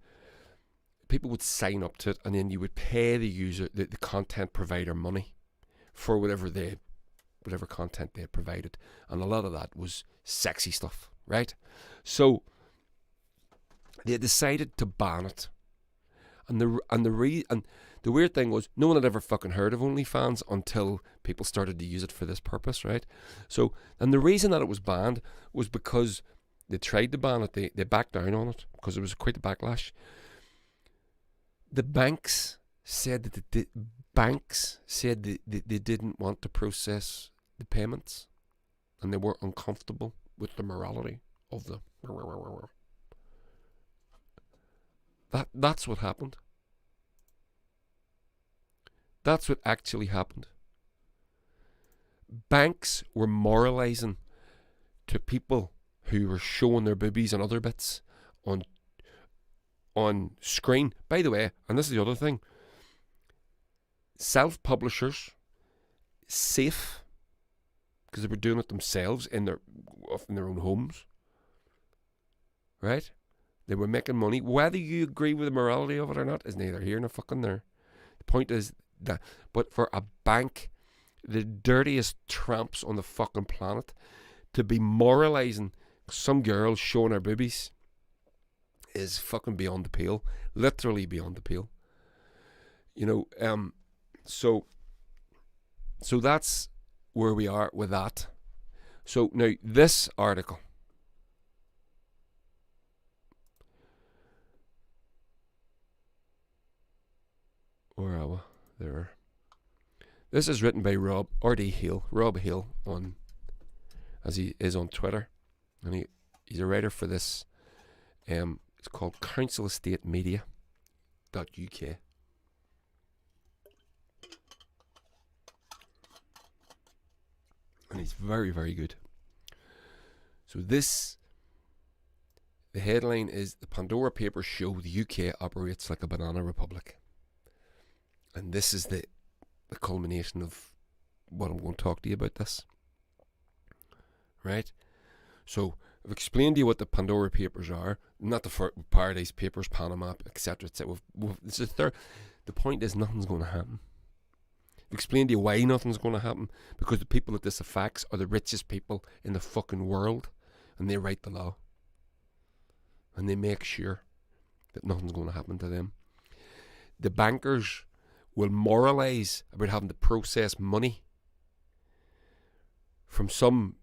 Speaker 1: sign up to it, and then you would pay the user, the content provider, money for whatever content they provided, and a lot of that was sexy stuff, right? So they decided to ban it, and the weird thing was, no one had ever fucking heard of OnlyFans until people started to use it for this purpose, right? So, and the reason that it was banned was because they tried to ban it, they backed down on it because there was quite a backlash. The banks said that they didn't want to process the payments, and they were uncomfortable with the morality of the. That's what happened. That's what actually happened. Banks were moralizing to people who were showing their boobies and other bits on screen. By the way, and this is the other thing, self-publishers, safe, because they were doing it themselves in their own homes, right? They were making money. Whether you agree with the morality of it or not is neither here nor fucking there. The point is that, but for a bank, the dirtiest tramps on the fucking planet, to be moralising some girl showing her boobies is fucking beyond the pale. Literally beyond the pale. You know, so that's where we are with that. So now this article, where are we? There. This is written by Rob Hill, as he is on Twitter, and he's a writer for this. It's called Council Estate Media.uk. And he's very, very good. So the headline is, the Pandora Papers show the UK operates like a banana republic. And this is the culmination of what I'm going to talk to you about this. Right? So I've explained to you what the Pandora Papers are, not the Paradise Papers, Panama, etc. etc. The point is, nothing's going to happen. I've explained to you why nothing's going to happen, because the people that this affects are the richest people in the fucking world, and they write the law, and they make sure that nothing's going to happen to them. The bankers will moralise about having to process money from some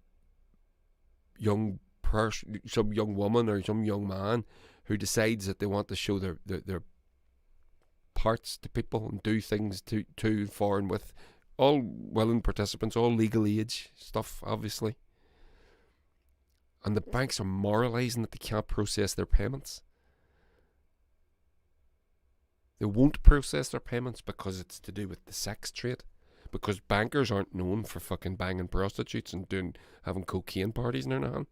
Speaker 1: young person, some young woman or some young man who decides that they want to show their parts to people and do things to and for and with, all willing participants, all legal age stuff, obviously. And the banks are moralising that they can't process their payments. They won't process their payments because it's to do with the sex trade. Because bankers aren't known for fucking banging prostitutes and having cocaine parties in their hand.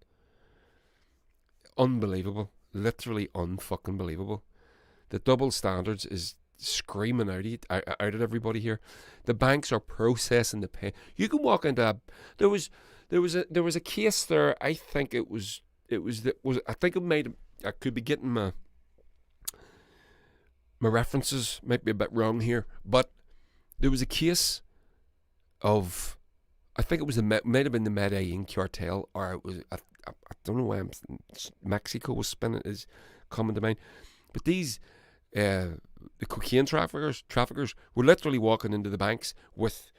Speaker 1: Unbelievable. Literally unfucking believable. The double standards is screaming out at everybody here. The banks are processing the pay. You can walk into there was a case there. I think I could be getting my references might be a bit wrong here, but there was a case of, I think it was might have been the Medellin cartel, or it was I don't know why Mexico was is coming to mind, but these the cocaine traffickers were literally walking into the banks with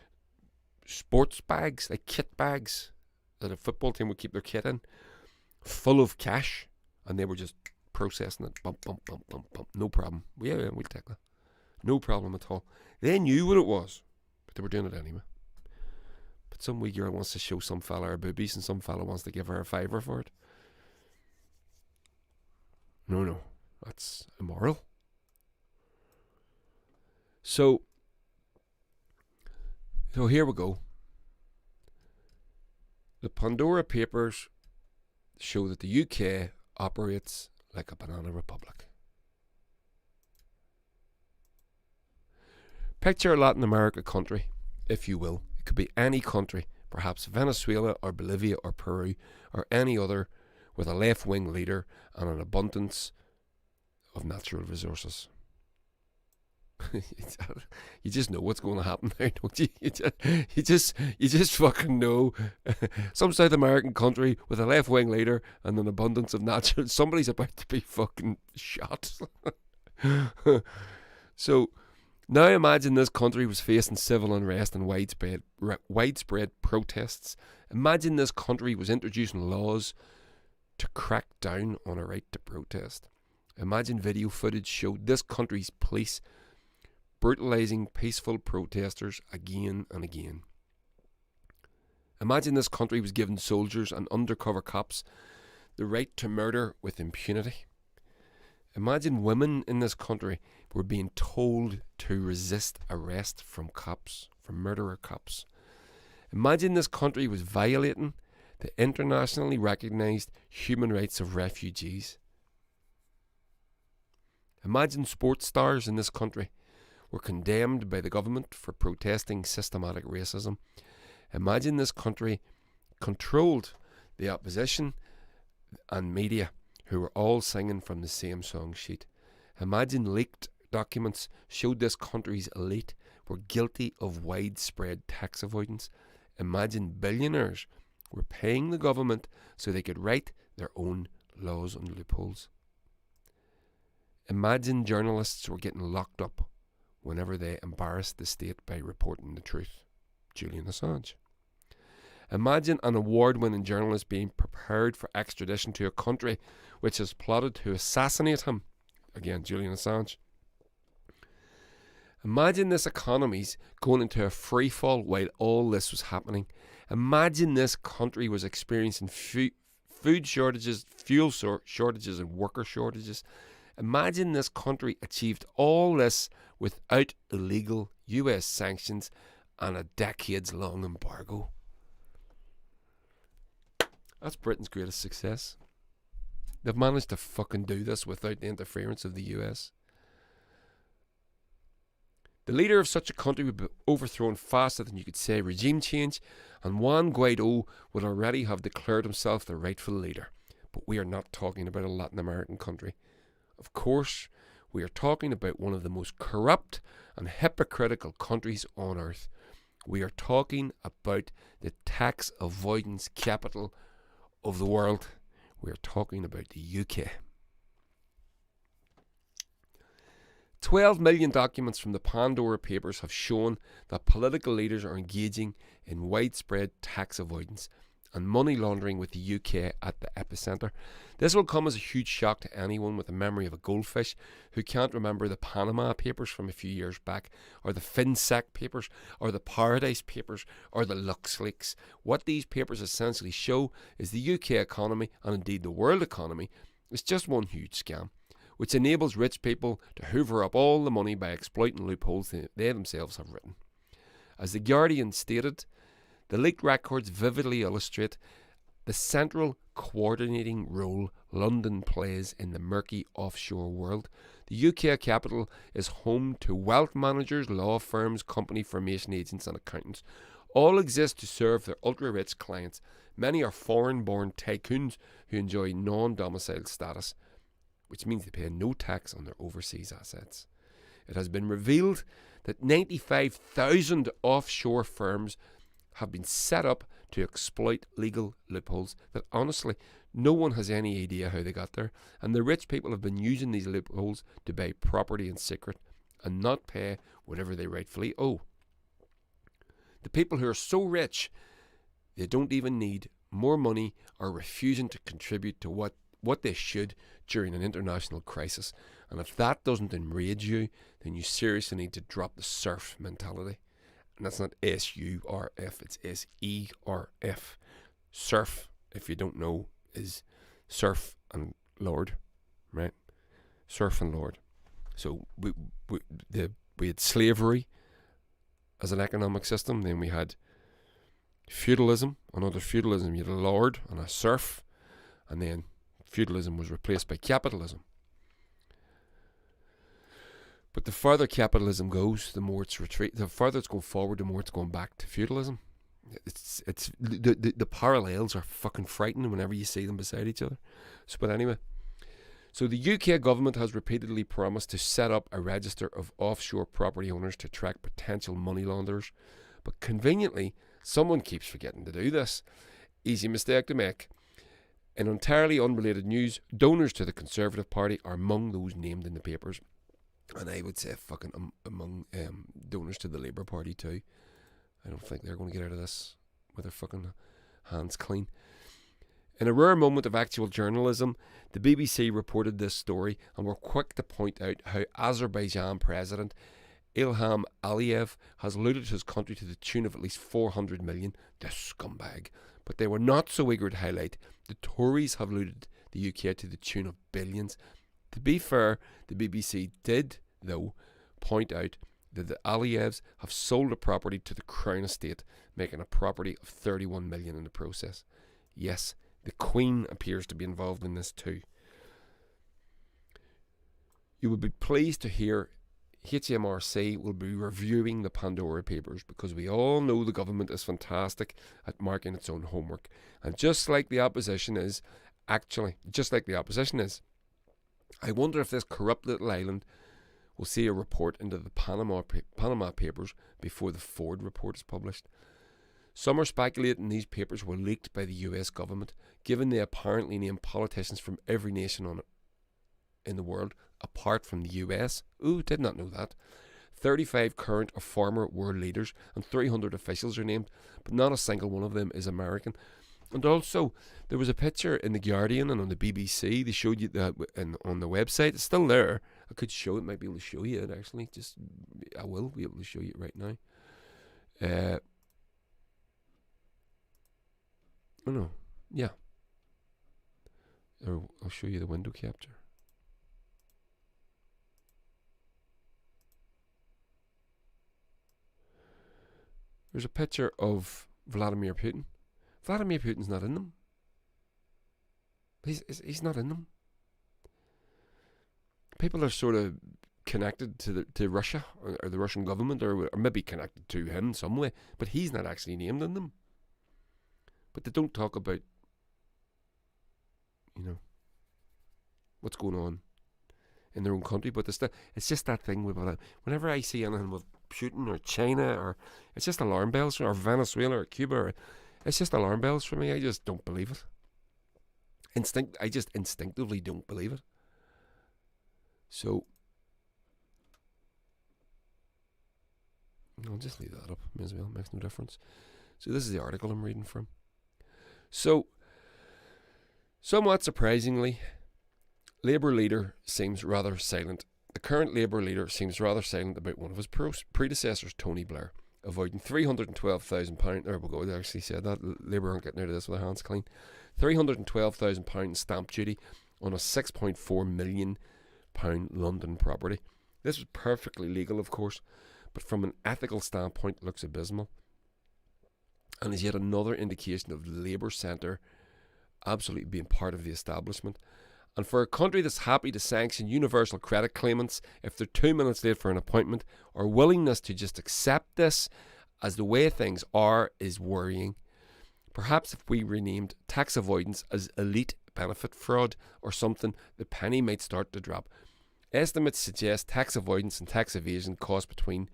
Speaker 1: sports bags, like kit bags that a football team would keep their kit in, full of cash, and they were just processing it. Bump, bump, bump, bump, bump. No problem. Yeah, we'll take that. No problem at all. They knew what it was, but they were doing it anyway. But some wee girl wants to show some fella her boobies, and some fella wants to give her a fiver for it. No, that's immoral. So here we go. The Pandora Papers show that the UK operates like a banana republic. Picture a Latin America country, if you will. It could be any country, perhaps Venezuela or Bolivia or Peru or any other, with a left-wing leader and an abundance of natural resources. You just know what's going to happen there, don't you? You just fucking know. Some South American country with a left-wing leader and an abundance of natural. Somebody's about to be fucking shot. So now imagine this country was facing civil unrest and widespread protests. Imagine this country was introducing laws to crack down on a right to protest. Imagine video footage showed this country's police brutalising peaceful protesters again and again. Imagine this country was giving soldiers and undercover cops the right to murder with impunity. Imagine women in this country were being told to resist arrest from cops, from murderer cops. Imagine this country was violating the internationally recognised human rights of refugees. Imagine sports stars in this country were condemned by the government for protesting systematic racism. Imagine this country controlled the opposition and media, who were all singing from the same song sheet. Imagine leaked documents showed this country's elite were guilty of widespread tax avoidance. Imagine billionaires were paying the government so they could write their own laws and loopholes. Imagine journalists were getting locked up whenever they embarrassed the state by reporting the truth. Julian Assange. Imagine an award-winning journalist being prepared for extradition to a country which has plotted to assassinate him. Again, Julian Assange. Imagine this economy's going into a free fall while all this was happening. Imagine this country was experiencing food shortages, fuel shortages and worker shortages. Imagine this country achieved all this without illegal US sanctions and a decades-long embargo. That's Britain's greatest success. They've managed to fucking do this without the interference of the US. The leader of such a country would be overthrown faster than you could say regime change, and Juan Guaido would already have declared himself the rightful leader. But we are not talking about a Latin American country. Of course, we are talking about one of the most corrupt and hypocritical countries on earth. We are talking about the tax avoidance capital of the world. We are talking about the UK. 12 million documents from the Pandora Papers have shown that political leaders are engaging in widespread tax avoidance and money laundering, with the UK at the epicentre. This will come as a huge shock to anyone with a memory of a goldfish who can't remember the Panama Papers from a few years back, or the FinSec Papers, or the Paradise Papers, or the LuxLeaks. What these papers essentially show is the UK economy, and indeed the world economy, is just one huge scam, which enables rich people to hoover up all the money by exploiting loopholes they themselves have written. As The Guardian stated, the leaked records vividly illustrate the central coordinating role London plays in the murky offshore world. The UK capital is home to wealth managers, law firms, company formation agents and accountants. All exist to serve their ultra-rich clients. Many are foreign-born tycoons who enjoy non-domiciled status, which means they pay no tax on their overseas assets. It has been revealed that 95,000 offshore firms have been set up to exploit legal loopholes that honestly no one has any idea how they got there, and the rich people have been using these loopholes to buy property in secret and not pay whatever they rightfully owe. The people who are so rich they don't even need more money are refusing to contribute to what they should during an international crisis, and if that doesn't enrage you, then you seriously need to drop the serf mentality. And that's not S-U-R-F, it's S-E-R-F. Serf, if you don't know, is serf and lord, right? Serf and lord. So we had slavery as an economic system, then we had feudalism, and under feudalism you had a lord and a serf, and then feudalism was replaced by capitalism. But the further capitalism goes, the more it's the further it's going forward, the more it's going back to feudalism. It's the parallels are fucking frightening whenever you see them beside each other. So, but anyway, so the UK government has repeatedly promised to set up a register of offshore property owners to track potential money launderers, but conveniently, someone keeps forgetting to do this. Easy mistake to make. In entirely unrelated news, donors to the Conservative Party are among those named in the papers. And I would say fucking among donors to the Labour Party too. I don't think they're going to get out of this with their fucking hands clean. In a rare moment of actual journalism, the BBC reported this story and were quick to point out how Azerbaijan President Ilham Aliyev has looted his country to the tune of at least 400 million. The scumbag. But they were not so eager to highlight the Tories have looted the UK to the tune of billions. To be fair, the BBC did, though, point out that the Aliyevs have sold a property to the Crown Estate, making a property of 31 million in the process. Yes, the Queen appears to be involved in this too. You would be pleased to hear HMRC will be reviewing the Pandora Papers, because we all know the government is fantastic at marking its own homework. And just like the opposition is, I wonder if this corrupt little island will see a report into the Panama Papers before the Ford report is published. Some are speculating these papers were leaked by the US government, given they apparently name politicians from every nation in the world, apart from the US. Ooh, did not know that. 35 current or former world leaders and 300 officials are named, but not a single one of them is American. And also, there was a picture in The Guardian and on the BBC. They showed you that on the website. It's still there. I could show it. Might be able to show you it, actually. I will be able to show you it right now. Oh, no. Yeah. Or I'll show you the window capture. There's a picture of Vladimir Putin. Vladimir Putin's not in them. He's not in them. People are sort of connected to Russia or the Russian government, or maybe connected to him in some way, but he's not actually named in them. But they don't talk about, what's going on in their own country. But it's just that thing with whenever I see anything with Putin or China, or it's just alarm bells, or Venezuela or Cuba, it's just alarm bells for me. I just don't believe it. I just instinctively don't believe it. So I'll just leave that up. May as well. Makes no difference. So this is the article I'm reading from. So, somewhat surprisingly, Labour leader seems rather silent. The current Labour leader seems rather silent about one of his predecessors, Tony Blair, avoiding £312,000. There we go, they actually said that. Labour aren't getting out of this with their hands clean. £312,000 stamp duty on a £6.4 million London property. This was perfectly legal, of course, but from an ethical standpoint looks abysmal, and is yet another indication of the Labour centre absolutely being part of the establishment. And for a country that's happy to sanction universal credit claimants if they're 2 minutes late for an appointment, our willingness to just accept this as the way things are is worrying. Perhaps if we renamed tax avoidance as elite benefit fraud or something, the penny might start to drop. Estimates suggest tax avoidance and tax evasion cost between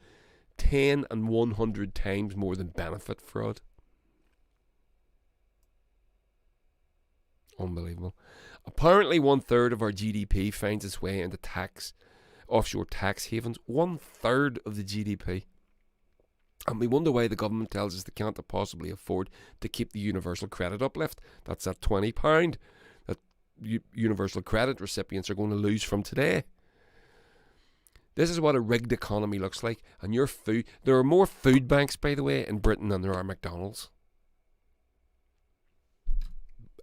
Speaker 1: 10 and 100 times more than benefit fraud. Unbelievable. Apparently 1/3 of our GDP finds its way into offshore tax havens. 1/3 of the GDP. And we wonder why the government tells us they can't possibly afford to keep the universal credit uplift. That's at £20 that universal credit recipients are going to lose from today. This is what a rigged economy looks like. And your food, there are more food banks, by the way, in Britain than there are McDonald's.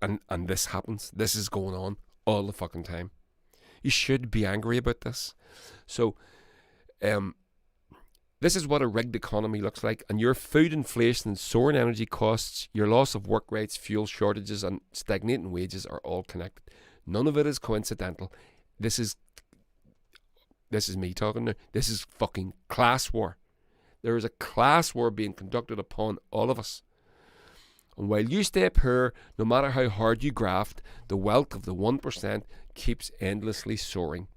Speaker 1: And this happens. This is going on all the fucking time. You should be angry about this. So, this is what a rigged economy looks like. And your food inflation and soaring energy costs, your loss of work rights, fuel shortages, and stagnating wages are all connected. None of it is coincidental. This is me talking now. This is fucking class war. There is a class war being conducted upon all of us. And while you stay poor, no matter how hard you graft, the wealth of the 1% keeps endlessly soaring.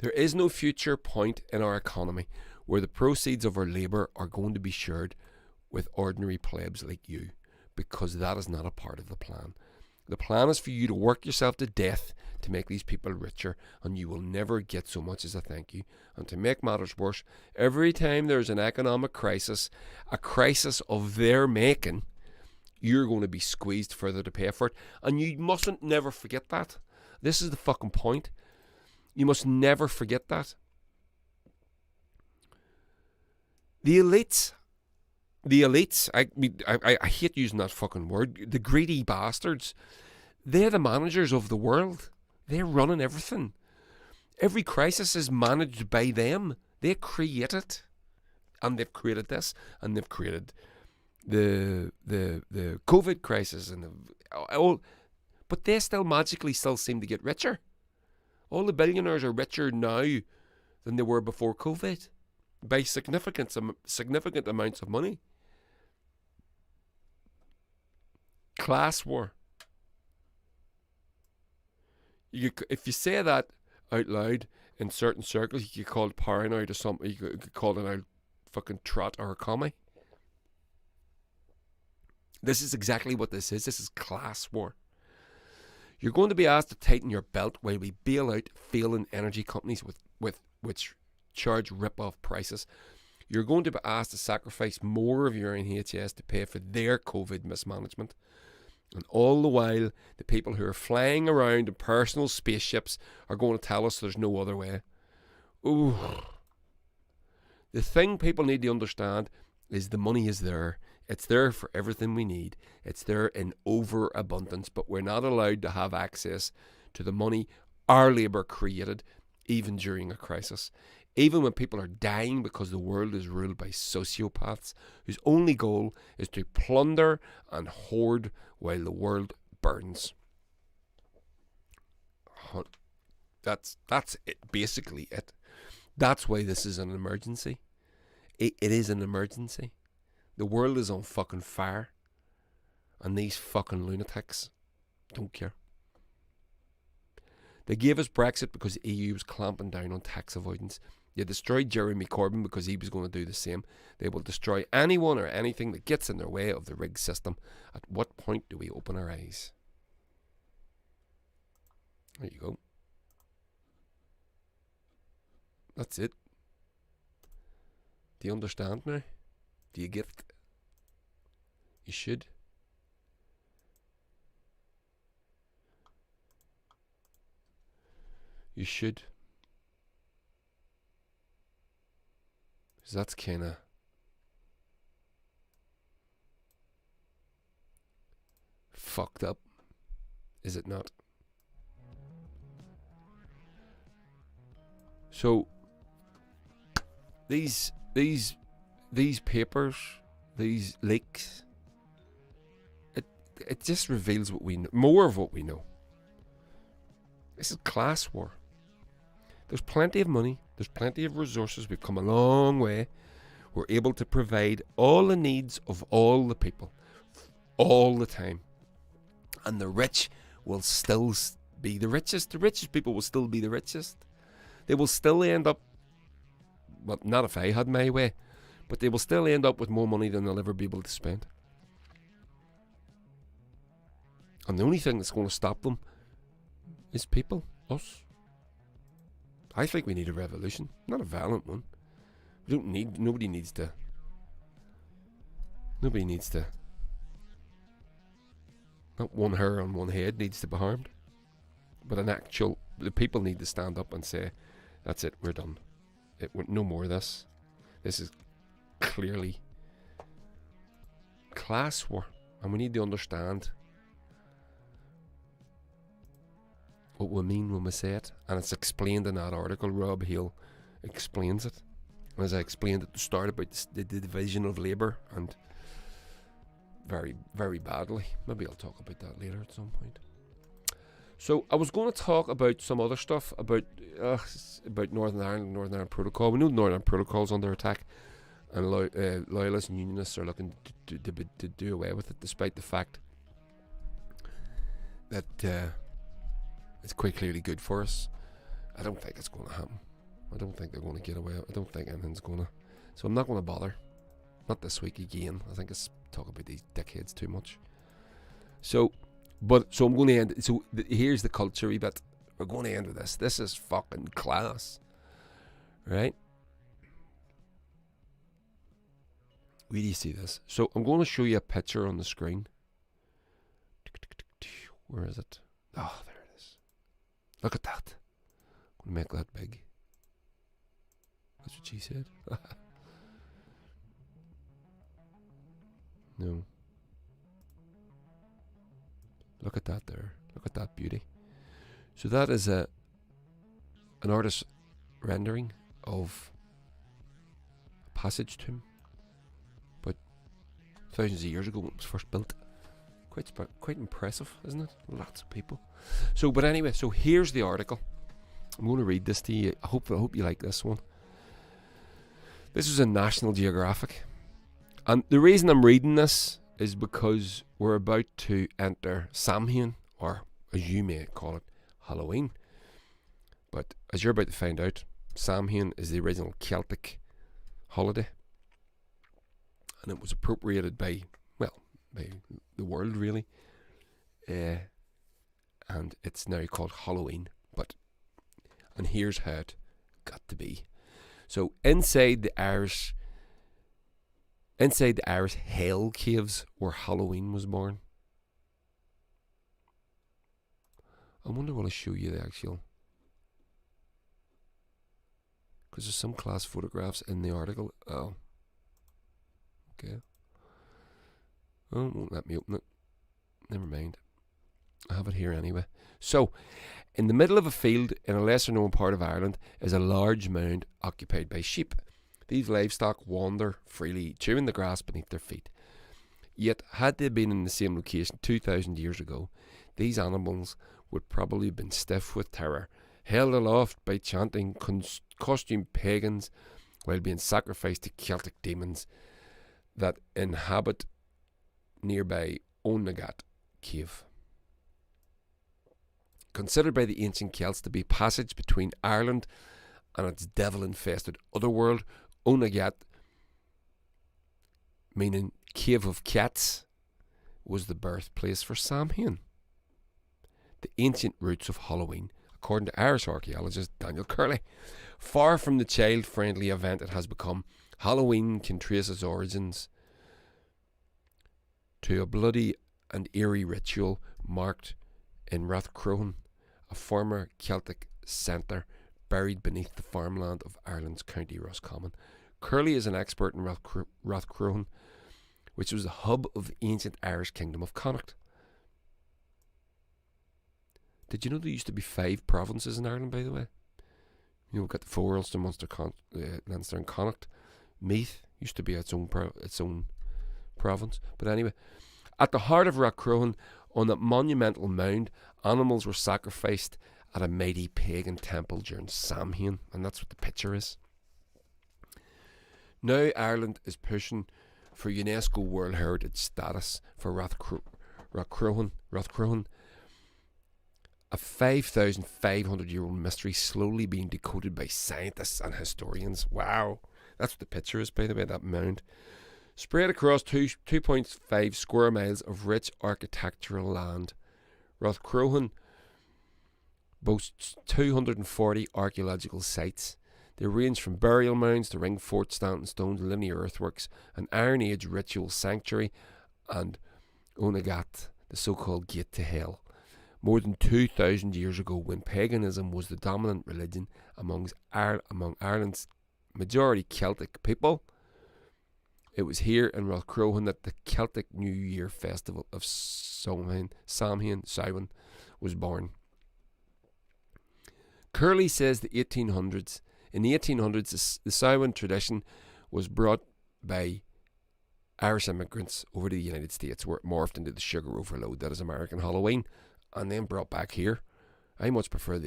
Speaker 1: There is no future point in our economy where the proceeds of our labour are going to be shared with ordinary plebs like you, because that is not a part of the plan. The plan is for you to work yourself to death to make these people richer, and you will never get so much as a thank you. And to make matters worse, every time there's an economic crisis, a crisis of their making, you're going to be squeezed further to pay for it. And you mustn't never forget that. This is the fucking point. You must never forget that. The elites, I hate using that fucking word, the greedy bastards, they're the managers of the world. They're running everything. Every crisis is managed by them. They create it. And they've created this, and they've created the COVID crisis, and but they still magically seem to get richer. All the billionaires are richer now than they were before COVID by significant amounts of money. Class war. If you say that out loud in certain circles, you could call it paranoid or something. You could call it out fucking trot or a commie. This is exactly what this is. This is class war. You're going to be asked to tighten your belt while we bail out failing energy companies which charge rip-off prices. You're going to be asked to sacrifice more of your NHS to pay for their COVID mismanagement. And all the while, the people who are flying around in personal spaceships are going to tell us there's no other way. Ooh. The thing people need to understand is the money is there. It's there for everything we need. It's there in overabundance, but we're not allowed to have access to the money our labour created, even during a crisis. Even when people are dying because the world is ruled by sociopaths whose only goal is to plunder and hoard while the world burns. That's it, basically it. That's why this is an emergency. It is an emergency. The world is on fucking fire. And these fucking lunatics don't care. They gave us Brexit because the EU was clamping down on tax avoidance. They destroyed Jeremy Corbyn because he was going to do the same. They will destroy anyone or anything that gets in their way of the rigged system. At what point do we open our eyes? There you go. That's it. Do you understand now? Do you get it? You should. You should. Because that's kind of fucked up, is it not? So these papers, these leaks, it just reveals what we know, more of what we know. This is class war. There's plenty of money. There's plenty of resources. We've come a long way. We're able to provide all the needs of all the people, all the time. And the rich will still be the richest. The richest people will still be the richest. They will still end up, well, not if I had my way, but they will still end up with more money than they'll ever be able to spend. And the only thing that's going to stop them is people, us. I think we need a revolution, not a violent one. Nobody needs to, not one hair on one head needs to be harmed, but the people need to stand up and say, that's it, we're done. No more of this. This is clearly class war, and we need to understand what we mean when we say it, and it's explained in that article. Rob Hill explains it, as I explained at the start about the division of labour, and very, very badly. Maybe I'll talk about that later at some point. So I was going to talk about some other stuff about Northern Ireland Protocol. We know Northern Ireland Protocol's under attack, and loyalists and unionists are looking to do away with it, despite the fact that it's quite clearly good for us. I don't think it's going to happen. I don't think they're going to get away. I don't think anything's going to. So I'm not going to bother. Not this week again. I think it's talking about these dickheads too much. So I'm going to end. So here's the culture bit. We're going to end with this. This is fucking class. Right? Where do you see this? So I'm going to show you a picture on the screen. Where is it? Oh, there it is. Look at that. I'm going to make that big. That's what she said. No. Look at that there. Look at that beauty. So that is an artist's rendering of a passage tomb, but thousands of years ago when it was first built. Quite impressive, isn't it? Lots of people. So, but anyway, so here's the article. I'm going to read this to you. I hope you like this one. This is in National Geographic. And the reason I'm reading this is because we're about to enter Samhain, or as you may call it, Halloween. But as you're about to find out, Samhain is the original Celtic holiday. And it was appropriated by the world, really. And it's now called Halloween. And here's how it got to be. So inside the Irish hell caves where Halloween was born. I wonder will I show you the actual, because there's some class photographs in the article. Oh, okay. Oh, it won't let me open it. Never mind. I have it here anyway. So, in the middle of a field in a lesser known part of Ireland is a large mound occupied by sheep. These livestock wander freely, chewing the grass beneath their feet. Yet, had they been in the same location 2,000 years ago, these animals would probably have been stiff with terror, held aloft by chanting costumed pagans while being sacrificed to Celtic demons that inhabit nearby Onagat cave. Considered by the ancient Celts to be passage between Ireland and its devil-infested otherworld, Onagat, meaning cave of cats, was the birthplace for Samhain, the ancient roots of Halloween, according to Irish archaeologist Daniel Curley. Far from the child-friendly event it has become, Halloween can trace its origins to a bloody and eerie ritual marked in Rathcrohan, a former Celtic centre buried beneath the farmland of Ireland's County Roscommon. Curley is an expert in Rathcrohan, which was the hub of the ancient Irish kingdom of Connacht. Did you know there used to be 5 provinces in Ireland, by the way? You know, we've got the 4, Ulster, Munster, Leinster and Connacht. Meath used to be its own province. But anyway, at the heart of Rathcrohan, on that monumental mound, animals were sacrificed at a mighty pagan temple during Samhain, and that's what the picture is. Now Ireland is pushing for UNESCO World Heritage status for Rathcrohan, a 5,500-year-old mystery slowly being decoded by scientists and historians. Wow, that's what the picture is, by the way, that mound. Spread across 2.5 square miles of rich architectural land, Rathcrohan boasts 240 archaeological sites. They range from burial mounds to ring forts, standing stones, linear earthworks, an Iron Age ritual sanctuary, and Onagat, the so-called gate to hell. More than 2,000 years ago, when paganism was the dominant religion among Ireland's majority Celtic people, it was here in Rathcrohan that the Celtic New Year festival of Samhain was born. Curley says in the 1800s, the Samhain tradition was brought by Irish immigrants over to the United States, where it morphed into the sugar overload that is American Halloween, and then brought back here. I much prefer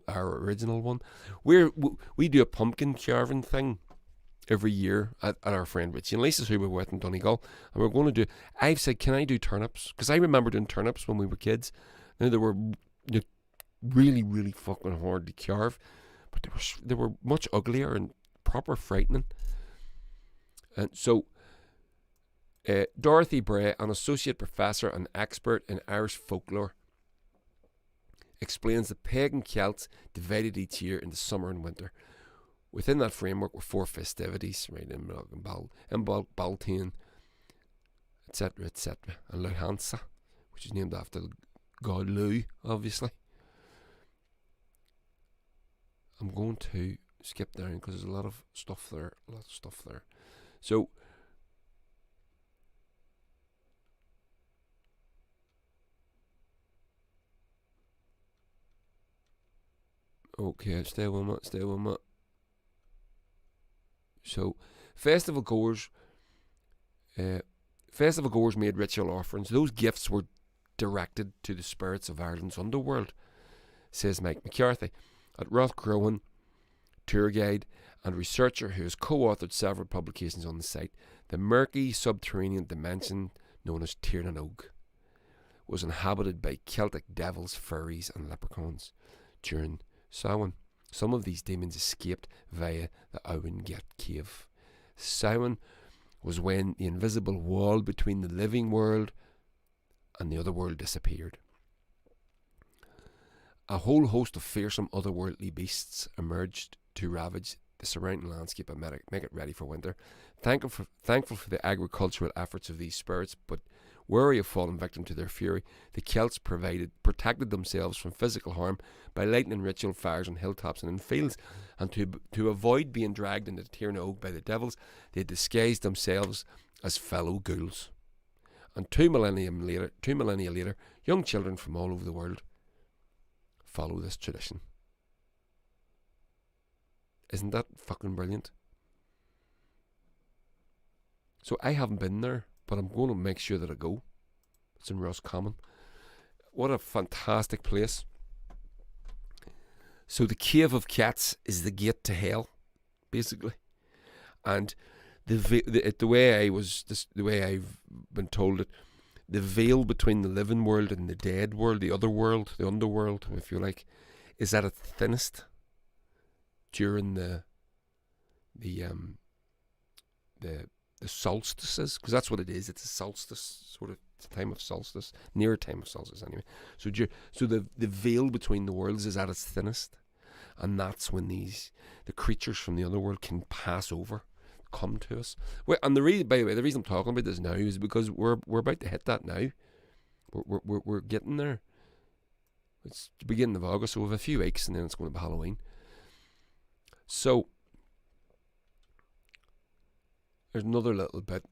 Speaker 1: our original one. We do a pumpkin carving thing every year at our friend Richie and Lisa's, who we're with in Donegal, and we're going to do. I've said, can I do turnips? Because I remember doing turnips when we were kids. Now, they were really, really fucking hard to carve, but they were much uglier and proper frightening. And so, Dorothy Bray, an associate professor and expert in Irish folklore, explains that pagan Celts divided each year into summer and winter. Within that framework were 4 festivities, right, in Baltain, etc., and Luhansa, which is named after the god Lu, obviously. I'm going to skip down because there's a lot of stuff there. So, okay, stay with me. So, festival goers made ritual offerings. Those gifts were directed to the spirits of Ireland's underworld, says Mike McCarthy. At Rothcrowan, tour guide and researcher who has co-authored several publications on the site, the murky subterranean dimension known as Tirnanog was inhabited by Celtic devils, fairies and leprechauns during Samhain. Some of these demons escaped via the Owen Gate cave. Samhain was when the invisible wall between the living world and the other world disappeared. A whole host of fearsome otherworldly beasts emerged to ravage the surrounding landscape and make it ready for winter. Thankful for the agricultural efforts of these spirits, but wary of falling victim to their fury, the Celts protected themselves from physical harm by lighting ritual fires on hilltops and in fields, and to avoid being dragged into Tirnaog by the devils, they disguised themselves as fellow ghouls. And two millennia later, young children from all over the world follow this tradition. Isn't that fucking brilliant? So I haven't been there, but I'm going to make sure that I go. It's in Roscommon. What a fantastic place. So the Cave of Cats is the gate to hell, basically. And the way I've been told it, the veil between the living world and the dead world, the other world, the underworld, if you like, is at its thinnest during the solstices, because that's what it is. It's a solstice, sort of. It's a time of solstice, near a time of solstice anyway. So the veil between the worlds is at its thinnest, and that's when the creatures from the other world can pass over, come to us. Well, and by the way, the reason I'm talking about this now is because we're about to hit that now. We're getting there. It's the beginning of August, so we have a few weeks, and then it's going to be Halloween. So there's another little bit.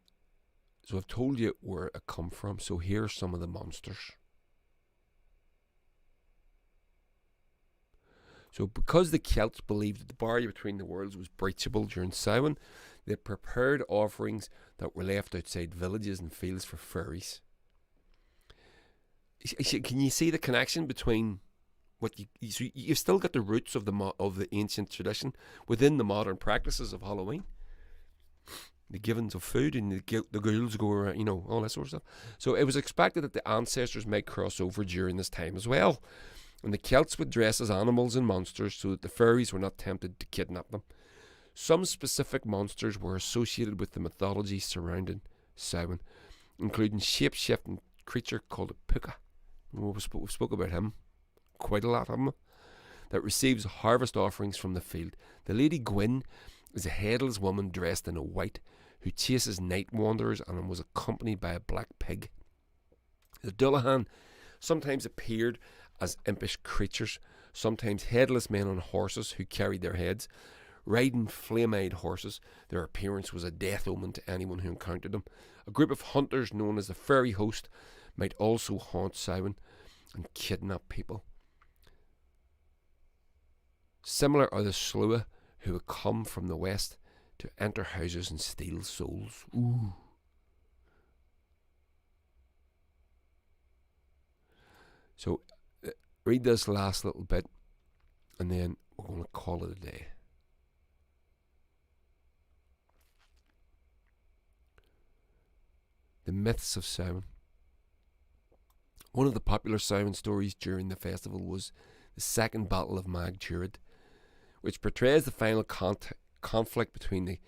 Speaker 1: So I've told you where it come from. So here are some of the monsters. So because the Celts believed that the barrier between the worlds was breachable during Samhain, they prepared offerings that were left outside villages and fields for fairies. Can you see the connection between what you've still got the roots of the ancient tradition within the modern practices of Halloween? The givings of food and the ghouls go around, all that sort of stuff. So it was expected that the ancestors might cross over during this time as well. And the Celts would dress as animals and monsters so that the fairies were not tempted to kidnap them. Some specific monsters were associated with the mythology surrounding Samhain, including shape-shifting creature called a puka. We spoke about him quite a lot, haven't we? That receives harvest offerings from the field. The Lady Gwyn is a headless woman dressed in a white who chases night wanderers and was accompanied by a black pig. The Dullahan sometimes appeared as impish creatures, sometimes headless men on horses who carried their heads. Riding flame-eyed horses, their appearance was a death omen to anyone who encountered them. A group of hunters known as the Fairy Host might also haunt Samhain and kidnap people. Similar are the Slua, who would come from the west to enter houses and steal souls. Ooh. So, read this last little bit, and then we're going to call it a day. The myths of Samhain. One of the popular Samhain stories during the festival was the Second Battle of Mag Tuired, which portrays the final conflict between the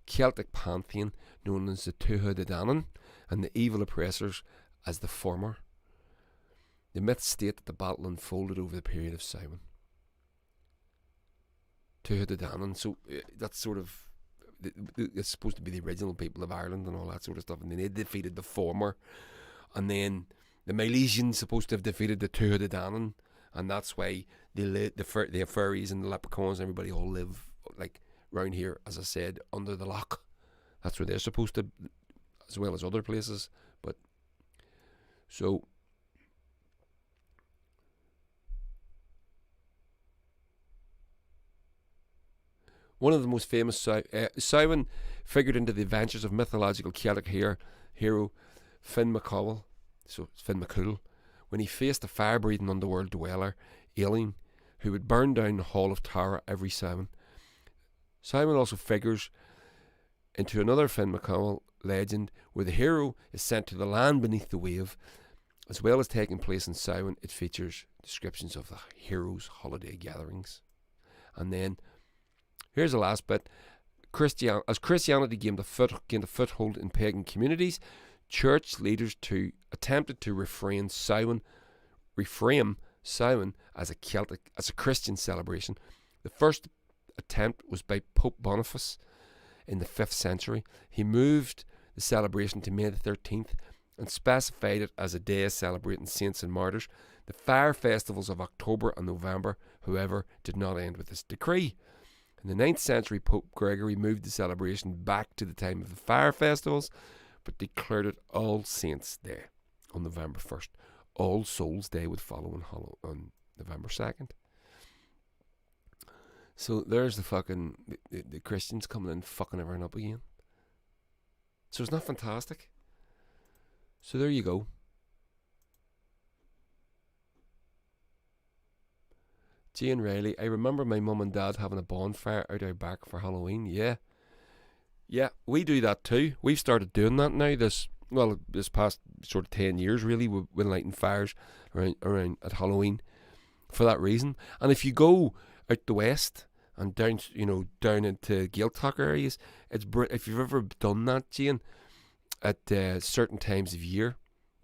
Speaker 1: Celtic pantheon known as the Tuatha De Danann and the evil oppressors as the former. The myths state that the battle unfolded over the period of Samhain. Tuatha De Danann, so that's sort of, it's supposed to be the original people of Ireland and all that sort of stuff, and then they defeated the former, and then the Milesians supposed to have defeated the Tuatha De Danann, and that's why the fairies and the leprechauns and everybody all live like round here, as I said, under the loch. That's where they're supposed to, as well as other places. But so one of the most famous Samhain figured into the adventures of mythological Celtic hero Finn McCool, when he faced a fire-breathing underworld dweller, Aileen, who would burn down the Hall of Tara every Samhain. Samhain also figures into another Finn McConnell legend where the hero is sent to the land beneath the wave. As well as taking place in Samhain, it features descriptions of the hero's holiday gatherings. And then, here's the last bit. As Christianity gained a foothold in pagan communities, church leaders attempted to reframe Samhain as a Christian celebration. The first attempt was by Pope Boniface in the 5th century. He moved the celebration to May the 13th and specified it as a day celebrating saints and martyrs. The fire festivals of October and November, however, did not end with this decree. In the 9th century, Pope Gregory moved the celebration back to the time of the fire festivals, but declared it All Saints' Day on November 1st. All Souls' Day would follow on November 2nd. So there's the Christians coming in fucking everyone up again. So it's not fantastic. So there you go. Jane Riley, I remember my mum and dad having a bonfire out our back for Halloween. Yeah, we do that too. We've started doing that now. This past sort of 10 years really, we've been lighting fires around at Halloween for that reason. And if you go out the west and down into Gaeltacht areas, if you've ever done that, Jane, at certain times of year,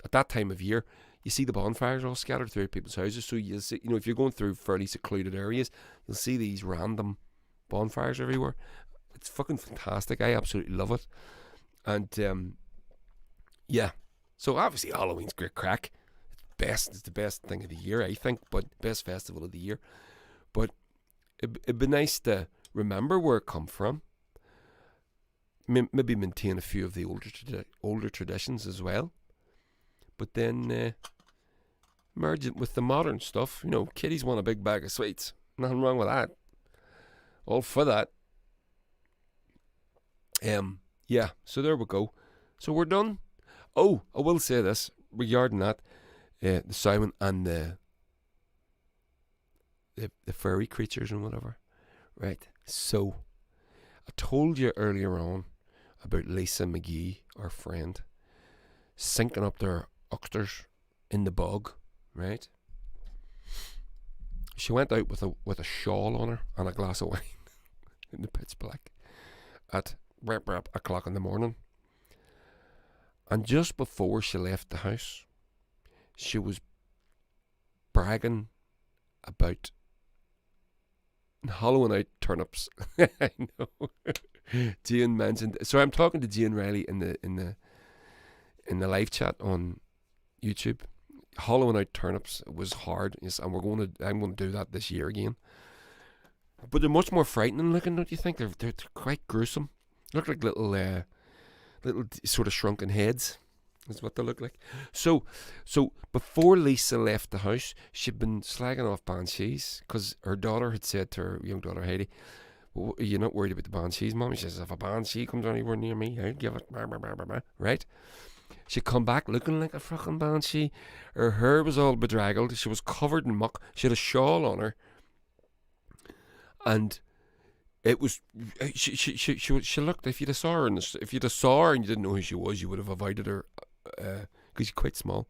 Speaker 1: at that time of year, you see the bonfires all scattered through people's houses. So you'll see, if you're going through fairly secluded areas, you'll see these random bonfires everywhere. It's fucking fantastic. I absolutely love it. And yeah, so obviously Halloween's great crack. It's the best thing of the year, I think, but best festival of the year. But it'd be nice to remember where it come from. Maybe maintain a few of the older traditions as well. But then merge it with the modern stuff. Kiddies want a big bag of sweets. Nothing wrong with that. All for that. Yeah, so there we go. So we're done. Oh, I will say this regarding that, the Samhain and the furry creatures and whatever. Right. So I told you earlier on about Lisa McGee, our friend, sinking up their oxters in the bog, right? She went out with a shawl on her and a glass of wine in the pitch black at o'clock in the morning. And just before she left the house, she was bragging about hollowing out turnips. I know. Jane mentioned. So I'm talking to Jane Riley in the live chat on YouTube. Hollowing out turnips was hard, yes, and I'm going to do that this year again. But they're much more frightening looking, don't you think? They're quite gruesome. Look like little sort of shrunken heads. Is what they look like. So before Lisa left the house, she'd been slagging off banshees because her daughter had said to her young daughter Heidi, well, "Are you not worried about the banshees, Mum?" She says, "If a banshee comes anywhere near me, I'll give it." Right? She'd come back looking like a fucking banshee. Her hair was all bedraggled. She was covered in muck. She had a shawl on her, and it was she looked. If you'd have saw her and you didn't know who she was, you would have avoided her. Because she's quite small,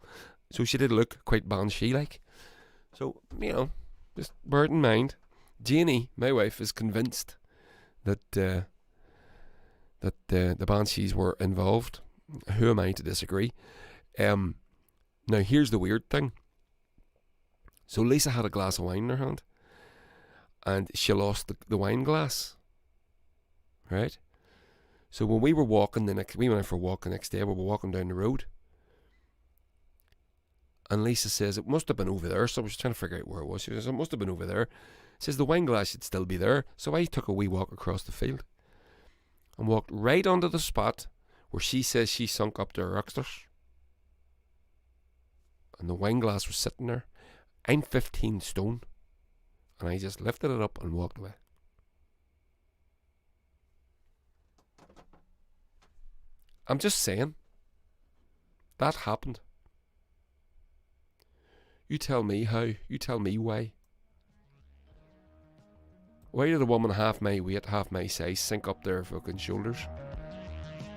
Speaker 1: so she did look quite banshee-like. So just bear it in mind. Janie, my wife, is convinced that the banshees were involved. Who am I to disagree? Now here's the weird thing. So Lisa had a glass of wine in her hand, and she lost the wine glass. Right. So when we were walking we went out for a walk the next day. We were walking down the road, and Lisa says it must have been over there. So I was trying to figure out where it was. She says it must have been over there. Says the wine glass should still be there. So I took a wee walk across the field and walked right onto the spot where she says she sunk up to her oxters, and the wine glass was sitting there. I'm 15 stone, and I just lifted it up and walked away. I'm just saying. That happened. You tell me how. You tell me why. Why did a woman half my weight, half my size, sink up their fucking shoulders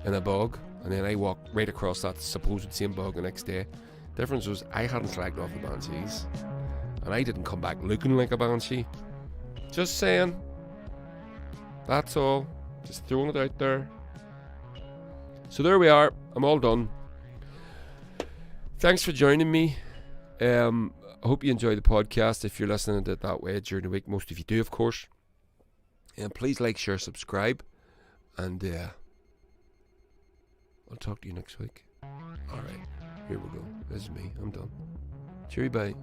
Speaker 1: in a bog, and then I walked right across that supposed same bog the next day? Difference was I hadn't slagged off the banshees, and I didn't come back looking like a banshee. Just saying. That's all. Just throwing it out there. So there we are. I'm all done. Thanks for joining me. I hope you enjoy the podcast if you're listening to it that way during the week. Most of you do, of course. And please like, share, subscribe. And I'll talk to you next week. Alright, here we go. This is me. I'm done. Cheery bye.